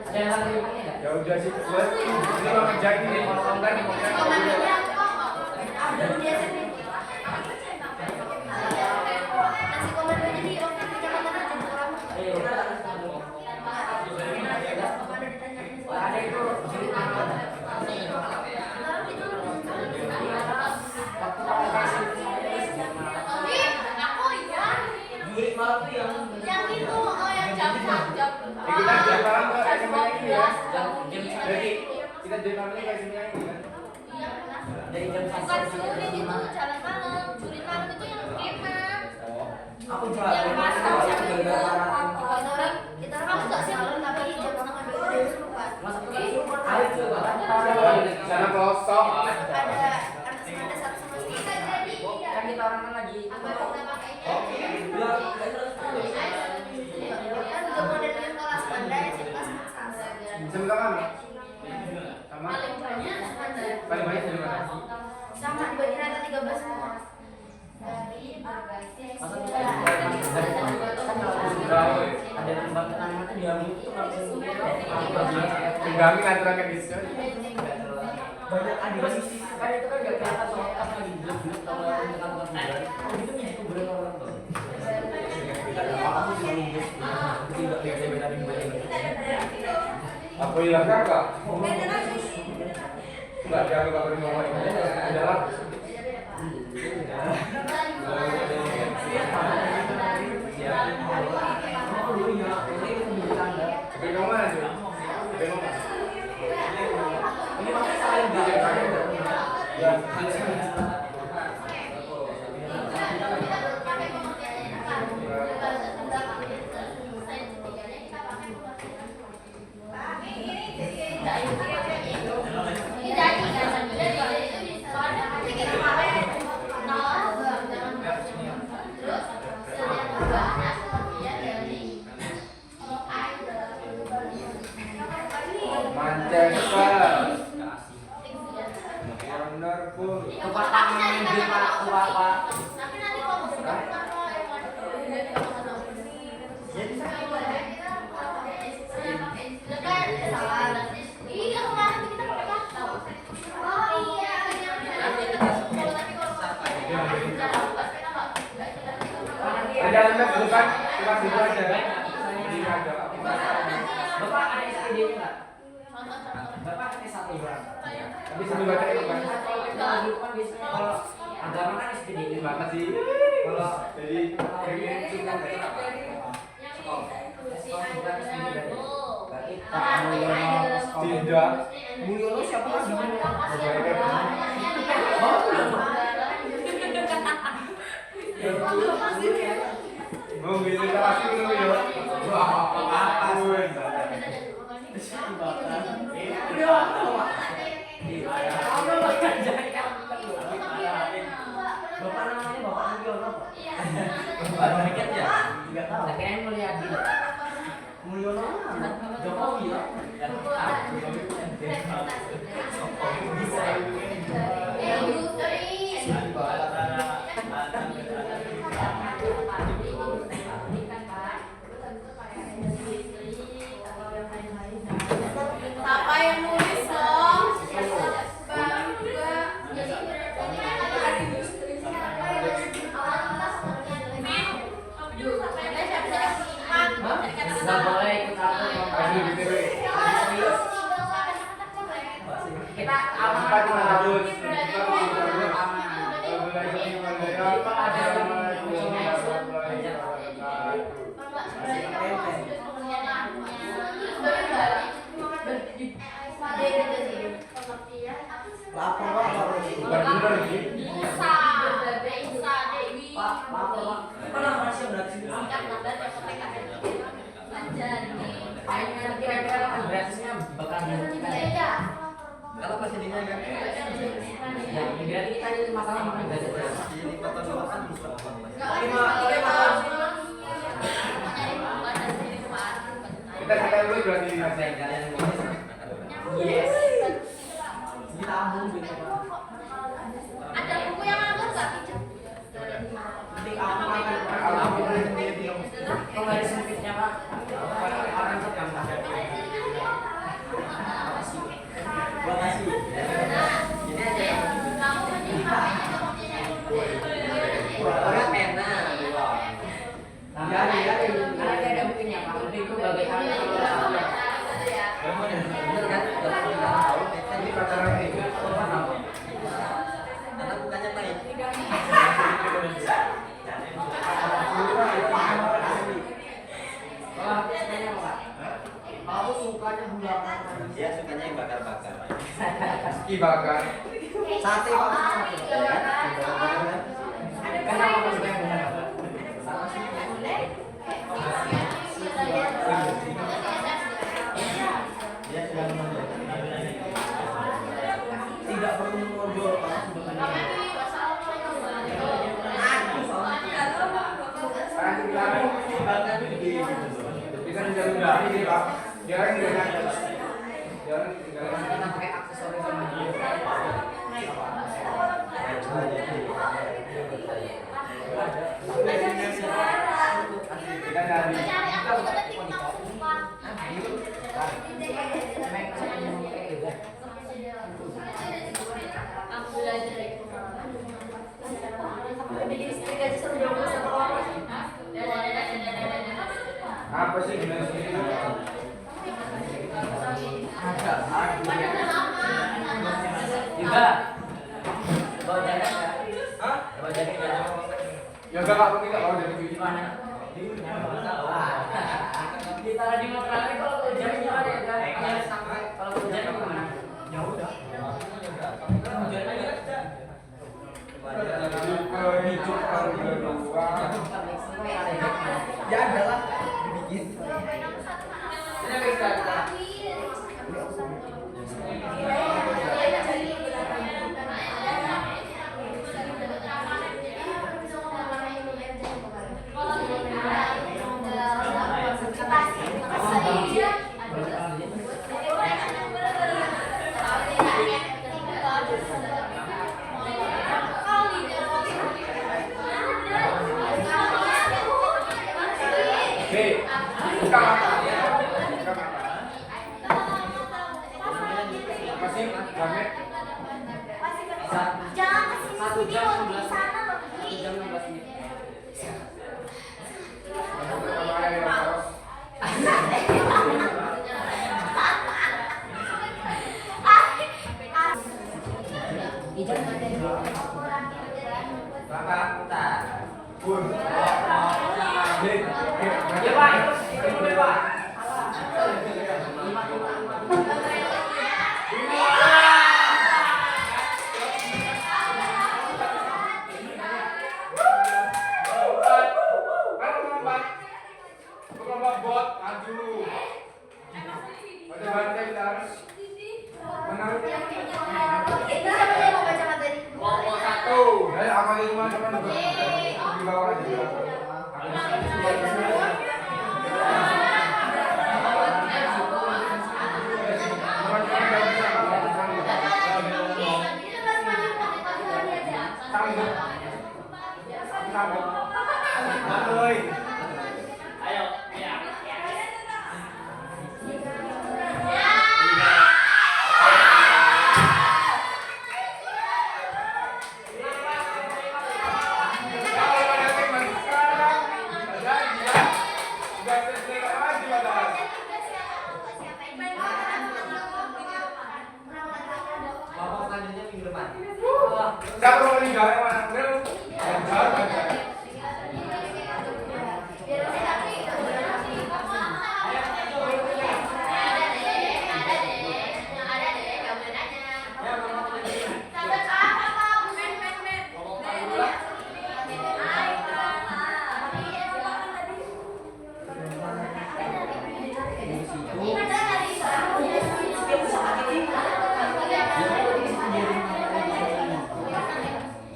Ada yang lagi ini enggak? Ya udah sih, buat ini mau ngerjain ini kalau enggak nih mau Komandonya ada dia sendiri. Nasi komandonya di office kecamatan aja orang. Komando ditanyain. Ada itu juri mana? Juri malam tuh Yang itu, oh yang jam. kita jadi malam ke SMA ini ya. jam Jadi kita jadi malam ini ke SMA ini kan. dari jam Bukan juri itu jalan malam. Juri malam itu yang enak. aku jual Yang masak yang orang kita kamu nggak sih tapi jam setengah 2 udah kesurupan. masak tuh air juga Sana kosong. Ada satu sama kita jadi. kan kita orang lagi Apa kita pakainya? Kan juga modelnya kelas pandai sih kelas masak. Jam berapa? Sama. Paling banyak standar. Paling banyak dari mana? Sama dibagi rata 13 semua. Dari berbagai ada lembang tanaman tuh diambil itu Tinggalin aturan yang bisa. banyak adivasi kan itu kan nggak kelihatan soalnya kan lagi bulat-bulat kalau tekan bulan oh gitu nih itu bulan orang tuh aku juga lulus tidak bisa beda Aku hilang kakak. Enggak, dia aku kabarin mama ini. Udah lah. Tapi kamu mana sih? Tapi kamu mana? ini masih saling Ya. Manchester. Wonderful. tukar tangan di apa Tapi nanti kalau mau suka iya kemarin kita pakai kartu. Oh iya. Ada anak bukan cuma situ aja. Jadi ada. bapak ada SPD nya nggak bapak ada S1 ya Tapi sebelum baca itu kan. kalau kita lagi kan biasanya kalau agama kan SPD Ini banget sih. kalau Jadi pengen kita bukan SPD berarti Pak Mulyono tidak. Mulyono siapa lagi Mau bisa pasti dulu ya. Wah, apa bapak namanya Bapak Mulyono Bapak mikir ya? nggak tahu saya kira Mulyadi Mulyono Jokowi ya bisa Apa yang nulis dong? nggak boleh ikut Kasih di TV. kita aman Empat lima ratus. kira-kira gratisnya bakal Kalau presidennya kan ya berarti kita ini masalah mana gratis ini kota-kota kan bisa Kita sampai dulu berarti Saya kalian yes ditabung gitu Ada buku yang anggur nggak? nanti aku akan kalau ada sempitnya pak orang sedang Dia sukanya yang bakar-bakar. Ski bakar. Sate Pak. Kenapa Mas suka yang benar? Dia sudah menonton. Tidak perlu menonjol Pak. Sekarang kita bisa menjaga ini Pak. Jangan tinggalkan. Jangan tinggalkan. Kita pakai aksesoris sama dia. Kita cari. Aku belajar itu. Bikin stiker aja sebelum sekolah. Apa sih gimana sih? Juga. Bawa jaket ya? Hah? Bawa jaket ya? Ya enggak Pak, tidak mau jadi begini. Gimana? Ditaruh di matras kalau hujan gimana ya? Kalau hujan gimana? Ya udah. Hujan aja. Ke hijau kalau kedua. Ya adalah dibikin. Ini bisa. Oke. Buka mata. Buka mata. Masih rame. Jangan kesini sini mau di sana loh. 1 jam 16 menit. Pertama kali yang harus. Bapak putar. Bun. Ya Pak, itu boleh Pak. Bot maju. Baca bantai bentar. Menang. Siapa yang mau baca materi? Kelompok 1. Ayo apa di rumah teman di bawah aja. Ayo, ya. Kelompok selanjutnya minggu depan. Siapa mau meninggal yang mana? Bro? Yang jauh aja.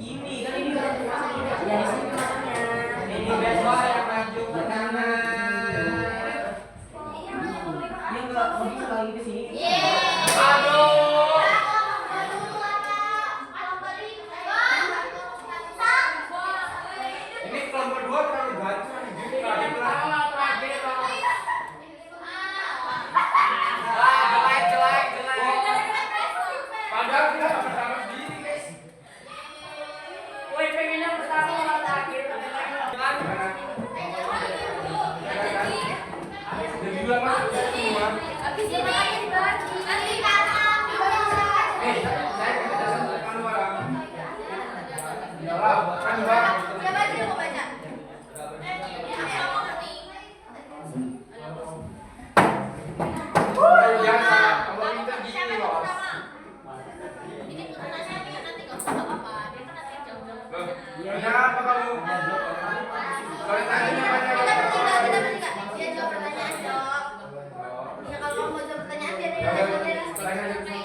Ini kan ini.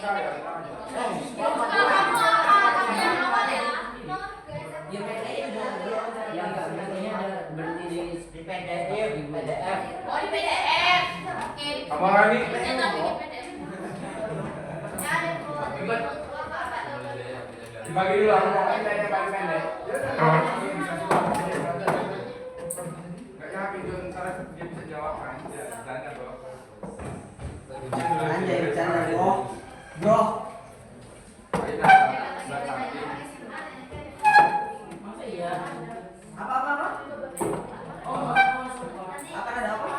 saya. Ya PDF juga yang nggak berartinya ada berarti di PDF. Oh di PDF. Oke. Kamu orang ini. Kita bikin PDF. Ya ada Dibagi dulu, aku mau pendek, pendek. Nggak yakin tuh ntar dia bisa jawab kan? Ya, bercanda bro. Anjay bercanda bro. Bro. Ayo dah, nanti. Masa iya? Apa? Oh, apa ada apa?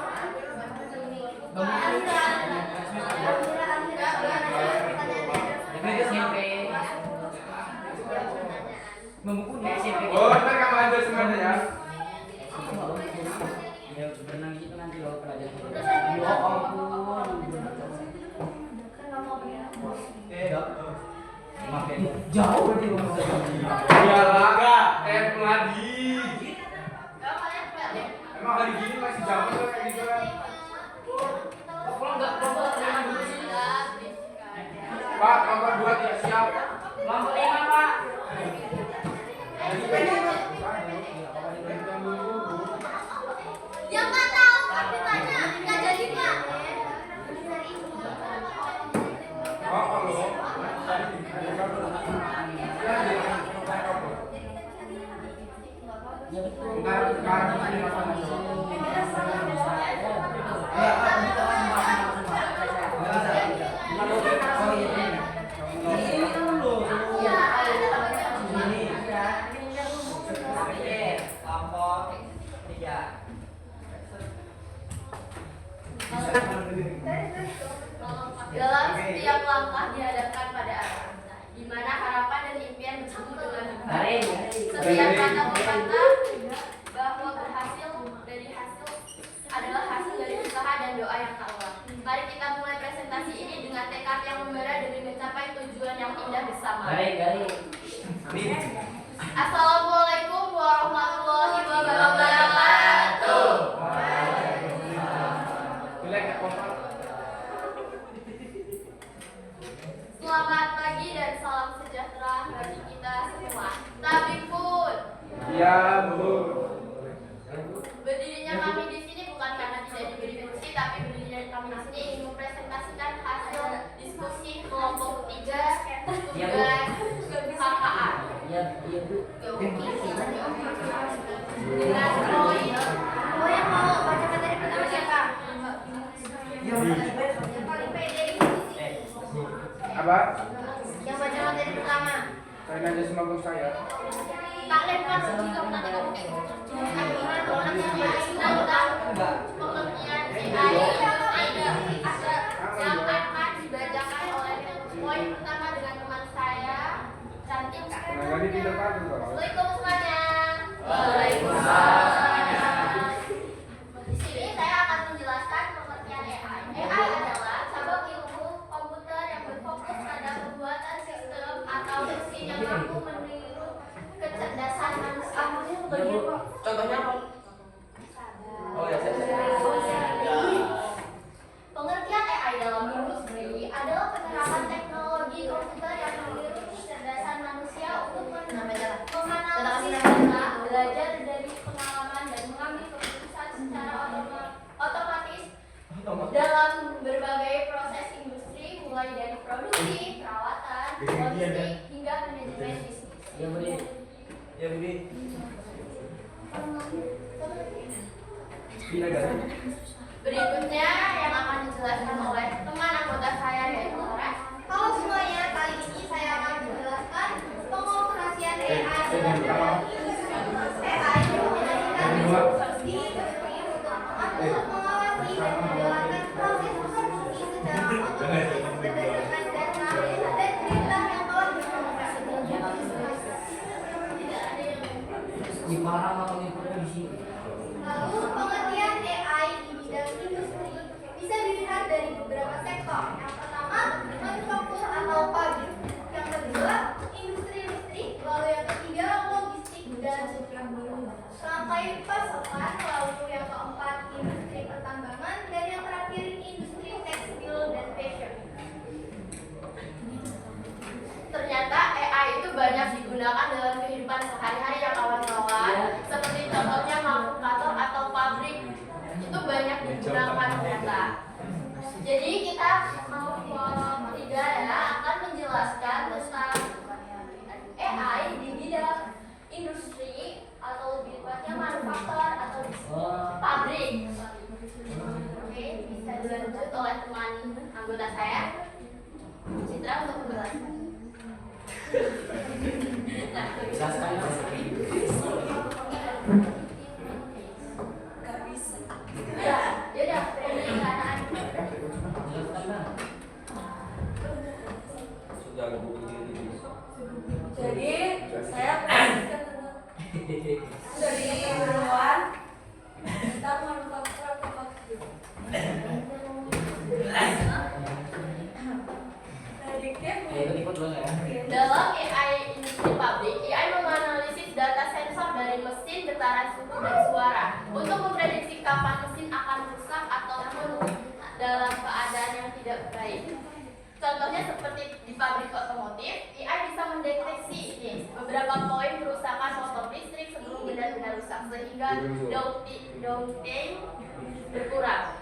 Membukunya SMP. Oh, ntar kamu aja semuanya ya. Ya berenang itu nanti loh pelajaran. Ya ampun. Jauh berarti rumah saya. Iyalah, Meladi. Emang hari gini masih jam tuh kayak gitu kan? Pulang enggak kelompok 5 dulu sih. Pak, nomor 2 tidak siap. Kelompok 5, Pak. yang nggak tahu kan ditanya nggak jadi pak. Oh, halo. Ya betul. Ntar sekarang ini masalah. Kelompok 3. Dalam setiap langkah dihadapkan pada arah, di mana harapan dan impian bertemu dengan himpian. Setiap kata berkata bahwa berhasil dari hasil adalah hasil dari usaha dan doa yang tak lelah. Mari kita mulai presentasi ini dengan tekad yang membara demi mencapai tujuan yang indah bersama. Garing. Assalamualaikum warahmatullahi wabarakatuh. Selamat pagi dan salam sejahtera bagi kita semua. Tabipun. Iya, Bu. Berdirinya kami di sini bukan karena tidak diberi kursi, tapi berdirinya kami di sini ingin mempresentasikan hasil diskusi kelompok 3 tugas KKA. Ya, iya Bu. Dengan poin, yang mau baca materi pertama siapa? Yang paling pede di sini. Apa? Yang baca materi pertama. Saya aja semoga saya. Tak lempar jika nanti kamu kayak gitu. Aturan orang yang lain tentang pengertian AI yang akan dibacakan oleh poin pertama dengan teman saya cantik kak. Nah, jadi tidak bagus kok. Assalamualaikum semuanya. Waalaikumsalam. Di sini saya akan menjelaskan pengertian AI. AI adalah cabang ilmu komputer yang berfokus pada pembuatan sistem atau mesin yang mampu meniru kecerdasan manusia. Contohnya apa? Oh ya, saya. Pengertian AI dalam industri adalah penerapan teknologi komputer yang meniru kecerdasan manusia untuk menganalisis data, belajar dari pengalaman dan mengambil keputusan secara otomatis dalam berbagai proses industri, mulai dari produksi, perawatan, logistik hingga manajemen bisnis. Ya, Budi. Ya, Budi. Berikutnya yang akan dijelaskan oleh teman anggota saya yaitu Laura. Halo semuanya, kali ini saya akan menjelaskan pengoperasian AI dengan AI dimensikan di industri untuk mengawasi dan menjalankan proses produksi secara otomatis berdasarkan data dan perintah yang telah diprogramkan. Gimana mau mengikuti di sini? Lalu pengertian AI di bidang industri bisa dilihat dari beberapa sektor. Yang digunakan dalam kehidupan sehari-hari ya kawan-kawan. Seperti contohnya kalkulator atau pabrik itu banyak digunakan ternyata. Jadi kita mau kelompok 3 ya akan menjelaskan tentang AI di bidang industri atau lebih tepatnya manufaktur atau pabrik. Oke, bisa dilanjut oleh teman anggota saya, Citra, untuk menjelaskan. Jelaskan Ya, yaudah, perencanaan. Sudah buku diri. Jadi saya menjelaskan tentang dari keperluan tentang manufaktur atau pabrik. Prediktif ikut dulu ya. Dalam AI industri pabrik, AI menganalisis data sensor dari mesin, getaran suhu, dan suara untuk memprediksi kapan mesin akan rusak ataupun dalam keadaan yang tidak baik. Contohnya seperti di pabrik otomotif, AI bisa mendeteksi beberapa poin kerusakan motor listrik sebelum benar-benar rusak sehingga downtime berkurang.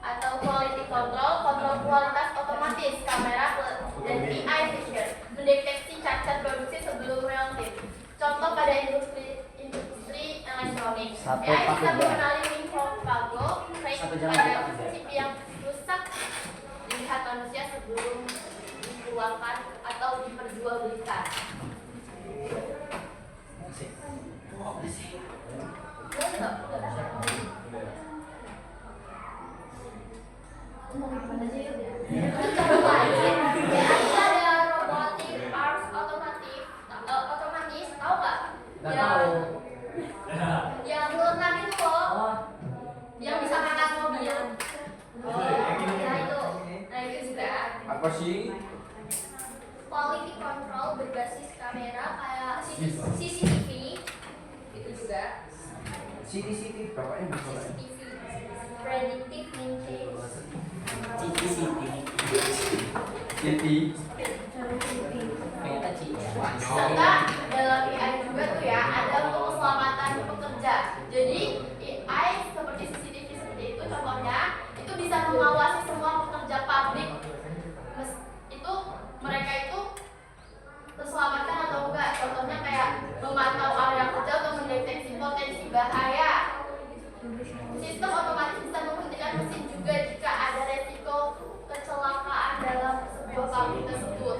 Atau quality control, kontrol kualitas otomatis, kamera dan AI vision mendeteksi cacat produksi sebelum relatif. Contoh pada industri elektronik, AI bisa mengenali link cargo trace pada chip yang rusak dilihat manusia sebelum dikeluarkan atau diperjualbelikan. Ada robotic parts otomatis, tahu nggak? Nggak tahu. Yang buatan itu loh, yang bisa ngangkat mobil. Nah itu juga. Apa sih? Quality control berbasis kamera kayak CCTV itu juga. CCTV bapaknya bisa lah. CCTV predictive maintenance. City. Serta dalam AI juga tuh ya ada keselamatan pekerja. Jadi AI seperti CCTV seperti itu contohnya itu bisa mengawasi semua pekerja pabrik. Itu mereka itu terselamatkan atau enggak. Contohnya kayak memantau area kerja untuk mendeteksi potensi bahaya. Sistem otomatis bisa menghentikan mesin juga jika ada resiko kecelakaan dalam sebuah pabrik tersebut.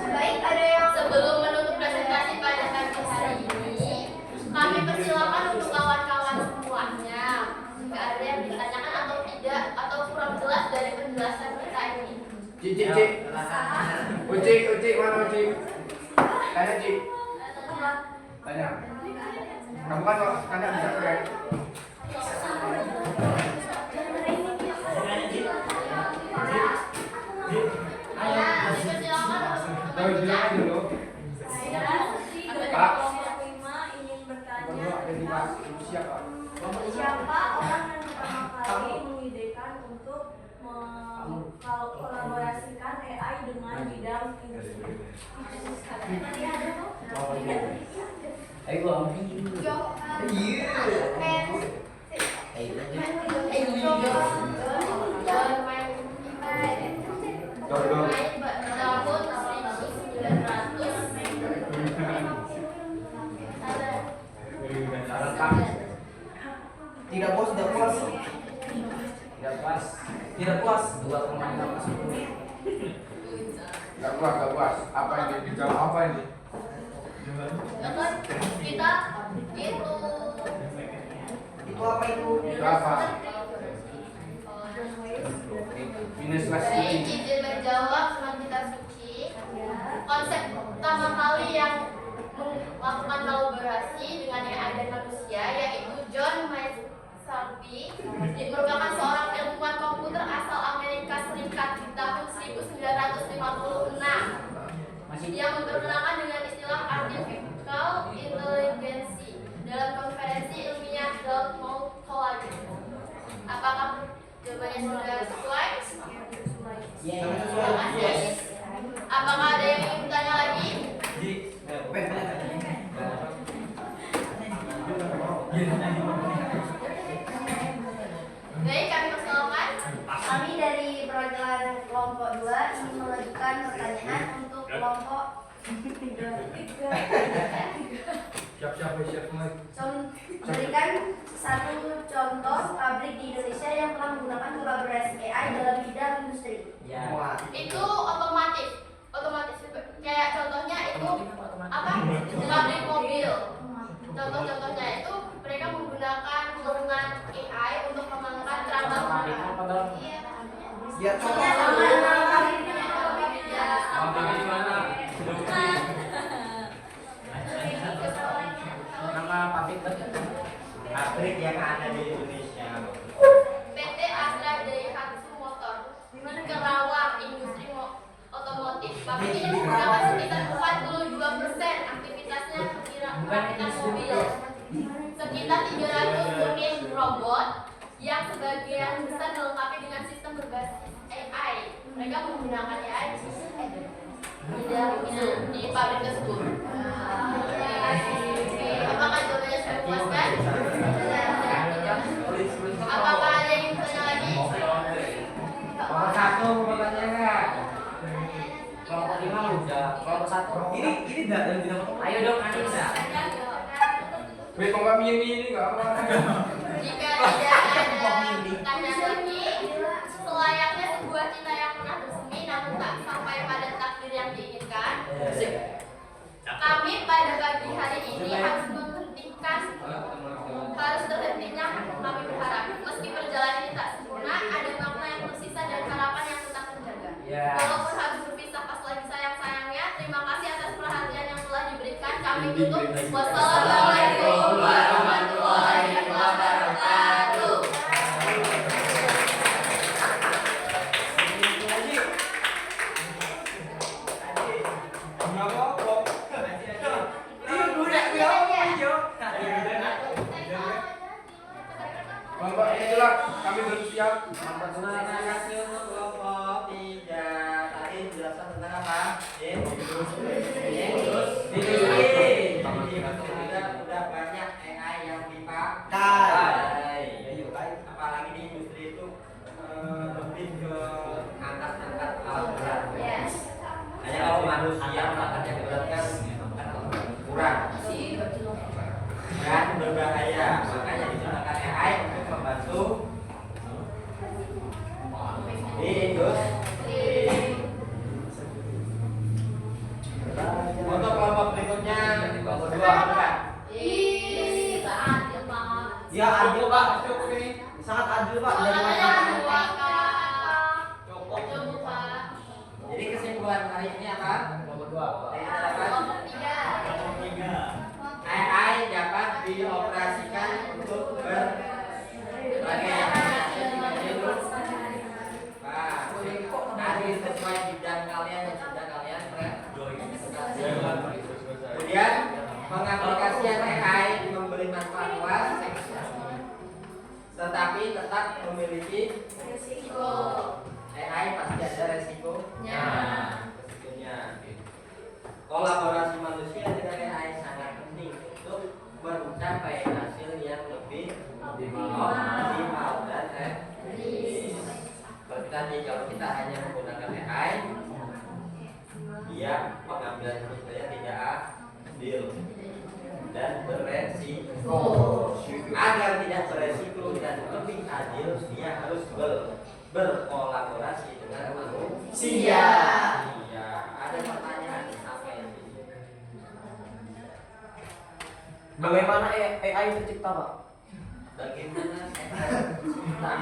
Baik, ada yang sebelum menutup presentasi pada pagi hari ini, kami persilakan untuk kawan-kawan semuanya jika ada yang ditanyakan atau tidak atau kurang jelas dari penjelasan kita ini. Cik. Uci, mana Uci? Tanya Cik. Tanya. Kamu kan anak bisa kan? Ya, dipersilakan untuk Tahu bilang aja dulu. Pak. Kelompok 5 ingin bertanya Ada di tentang siapa? siapa orang yang pertama kali mengidekan untuk mengkolaborasikan AI dengan bidang industri. Ayo gua. Tidak puas, tidak puas. Tidak puas. Tidak puas. 2,5%. Gak puas. Apa ini? Dijawab apa ini? kita Itu apa itu? Itu apa? Minus kelas Baik, Uci. izin menjawab teman kita Suci. Konsep pertama kali yang melakukan kolaborasi dengan AI dan manusia yaitu John Maestlin, merupakan seorang ilmuwan komputer asal Amerika Serikat di tahun 1956 yang memperkenalkan dengan istilah artificial intelligence dalam konferensi ilmiah Baik, kami persilakan. Kami dari perwakilan kelompok 2 ingin mengajukan pertanyaan untuk kelompok 3. Siap-siap mulai. Berikan satu contoh pabrik di Indonesia yang telah menggunakan kolaborasi AI dalam bidang industri. Ya. Itu otomotif kayak contohnya itu apa, pabrik mobil. Contoh-contohnya itu mereka menggunakan turunan AI untuk mengangkat kerangka mereka. Iya. Ya, Contohnya sama dengan pabriknya. nama pabrik Pabrik yang ada di Indonesia. PT Astra Daihatsu Motor Kerawang Industri Otomotif. Pabrik ini menggunakan sekitar 42% aktivitasnya perakitan mobil. Sekitar 300 unit robot yang sebagian besar dilengkapi dengan sistem berbasis AI. Mereka menggunakan AI di pabrik tersebut. Apakah jawabannya sudah memuaskan? Apakah ada yang bertanya lagi? Nomor 1 bertanya enggak? kelompok 5 udah, kelompok 1 Ini dari bidang apa? ayo dong Anissa. Wait, kok kami ini nggak apa? Jika tidak ada pertanyaan lagi, selayaknya sebuah cinta yang pernah bersemi namun tak sampai pada takdir yang diinginkan, kami pada pagi hari ini harus terhentinya kami berharap. Meski perjalanan ini tak sempurna, ada makna yang tersisa dan harapan yang tetap terjaga. Walaupun harus berpisah pas lagi sayang-sayangnya, terima kasih atas perhatian yang telah diberikan. Kami tutup. Wassalamualaikum warahmatullahi wabarakatuh. Kelompok ini jelas, kami bersiap. Terima kasih untuk kelompok 3. Tadi penjelasan tentang apa? Industri. Udah banyak AI yang dipakai. Apalagi di industri itu lebih ke angkat-angkat alat berat. Hanya kalau manusia mengangkat yang berat kan kurang dan berbahaya. Makanya digunakan AI untuk membantu di industri. Untuk kelompok berikutnya, kelompok 2 bukan? Ih, adil banget. Ya adil Pak, sangat adil Pak. Soalnya dua Kak. Coba Pak. Jadi kesimpulan hari ini apa? Kelompok 2 Pak. Kelompok 3. AI dapat dioperasikan untuk berbagai nanti sesuai bidang kalian yang sudah kalian presentasi. Kemudian pengaplikasian AI memberi manfaat luas, tetapi tetap memiliki Risiko. AI pasti ada resikonya. Kolaborasi manusia dengan AI sangat penting untuk mencapai hasil yang lebih optimal dan efektif. Seperti tadi, kalau kita hanya menggunakan AI, dia pengambilan keputusannya tidak adil dan beresiko. Agar tidak beresiko dan lebih adil, dia harus berkolaborasi dengan manusia. Iya, ada pertanyaan apa yang Bagaimana AI tercipta Pak? bagaimana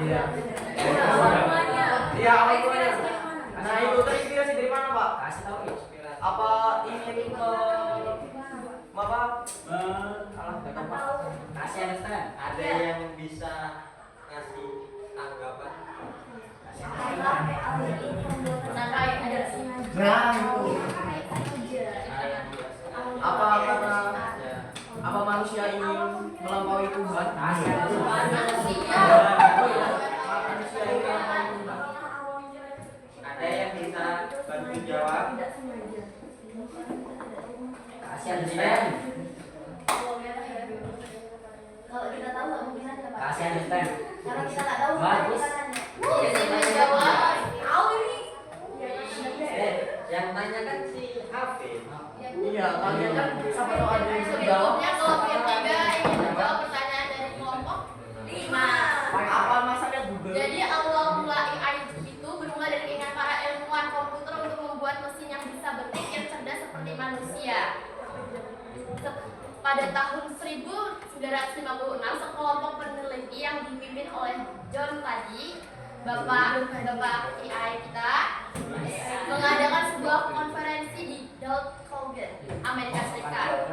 Iya. Iya awal mulanya. Nah itu terinspirasi dari mana Pak? Kasih tahu ya. Apa ingin apa? Kasih understand. ada yang bisa ngasih tanggapan? Sampai ada Nah itu. Apa karena apa manusia ingin melampaui Tuhan? manusia. Manusia ingin melampaui Tuhan. Ada yang bisa bantu jawab? Kasihan STEM. Kalau kita tahu nggak mungkin nanya Pak. Kasihan STEM. Kalau kita nggak tahu Bagus. kita nanya. Jadi menjawab. Tahu ini. Yang tanya kan si Hafid. Iya, kalian kan siapa tahu ada yang bisa jawab. Berikutnya kelompok ketiga ingin menjawab pertanyaan dari kelompok 5. Apa masalahnya Google? Jadi awal mula AI itu bermula dari keinginan para ilmuwan komputer untuk membuat mesin yang bisa berpikir cerdas seperti manusia. Pada tahun 1956, sekelompok peneliti yang dipimpin oleh John tadi, Bapak AI kita, mengadakan sebuah konferensi di Dalton, Amerika Serikat.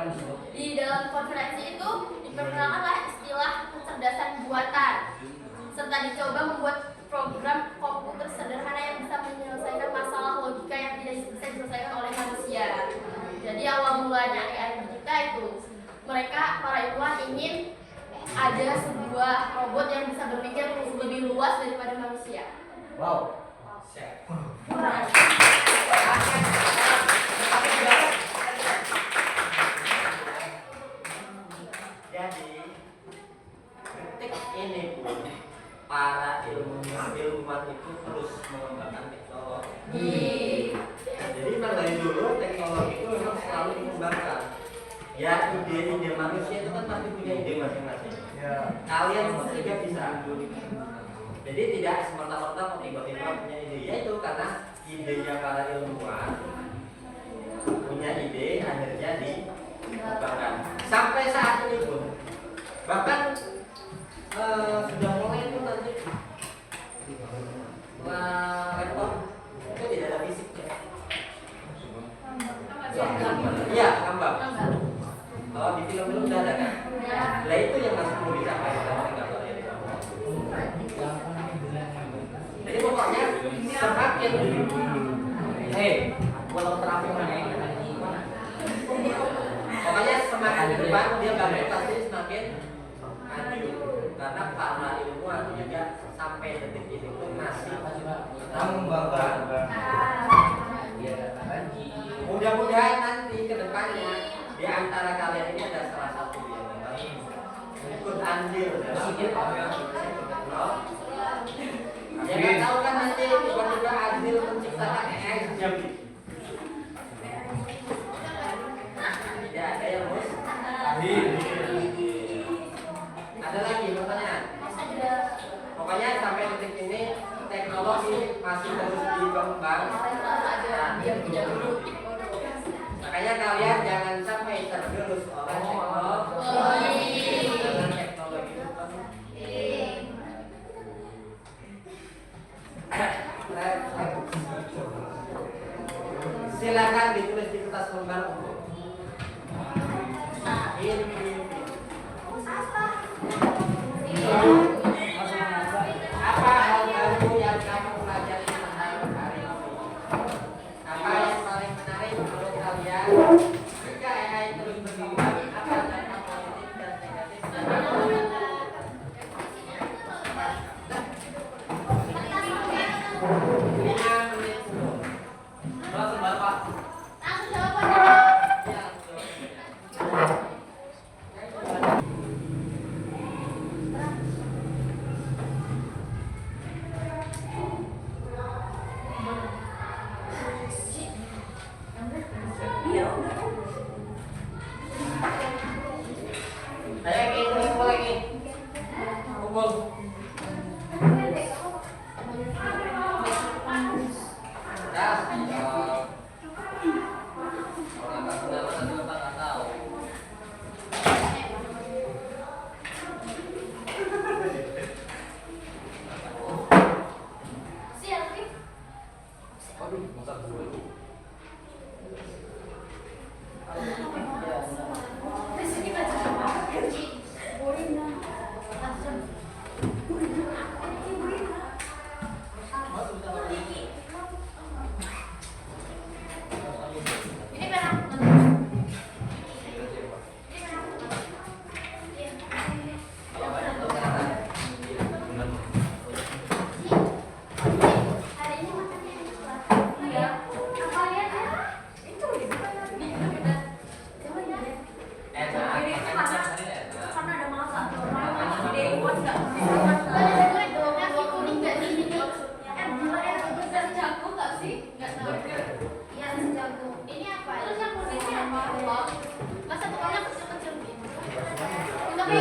Di dalam konferensi itu diperkenalkanlah istilah kecerdasan buatan, serta dicoba membuat program komputer sederhana yang bisa menyelesaikan masalah logika yang tidak bisa diselesaikan oleh manusia. Jadi awal mulanya AI kita itu, mereka para ilmuwan ingin ada sebuah robot yang bisa berpikir lebih luas daripada manusia. Wow. Jadi detik ini pun para ilmuwan itu terus mengembangkan teknologi. Jadi memang dari dulu teknologi itu memang selalu dikembangkan. Ya ide-ide manusia itu kan pasti punya ide masing-masing. Kalian semua juga bisa. Jadi tidak semerta-merta tiba-tiba punya ide. Ya itu karena idenya para ilmuwan punya ide akhirnya dikembangkan. Sampai saat ini pun bahkan sudah mulai itu nanti laptop itu tidak ada fisiknya. Iya, gambar. Kalau di film-film sudah ada kan? Nah itu yang masih perlu dicapai dalam gambar ini. Jadi pokoknya semakin kalau terapi mana ya? Pokoknya semakin ke depan dia gambar pasti semakin maju karena para ilmuwan juga sampai detik ini pun masih mengembangkan. Mudah-mudahan nanti ke depannya di antara kalian ini ada salah satu yang memang ikut andil dalam ya kan tahu kan nanti tiba-tiba andil menciptakan AI sejati. Tidak ada yang ada lagi pertanyaan? Pokoknya sampai detik ini teknologi masih terus dikembang. Makanya kalian jangan sampai tergerus oleh teknologi. Teknologi itu silakan ditulis di kertas lembar untuk apa hal baru yang kamu pelajari tentang hari ini? Apa yang paling menarik menurut kalian? Jika AI terus berkembang, apa dampak positif dan negatif yang satu kali yang kecil-kecil gitu. Tapi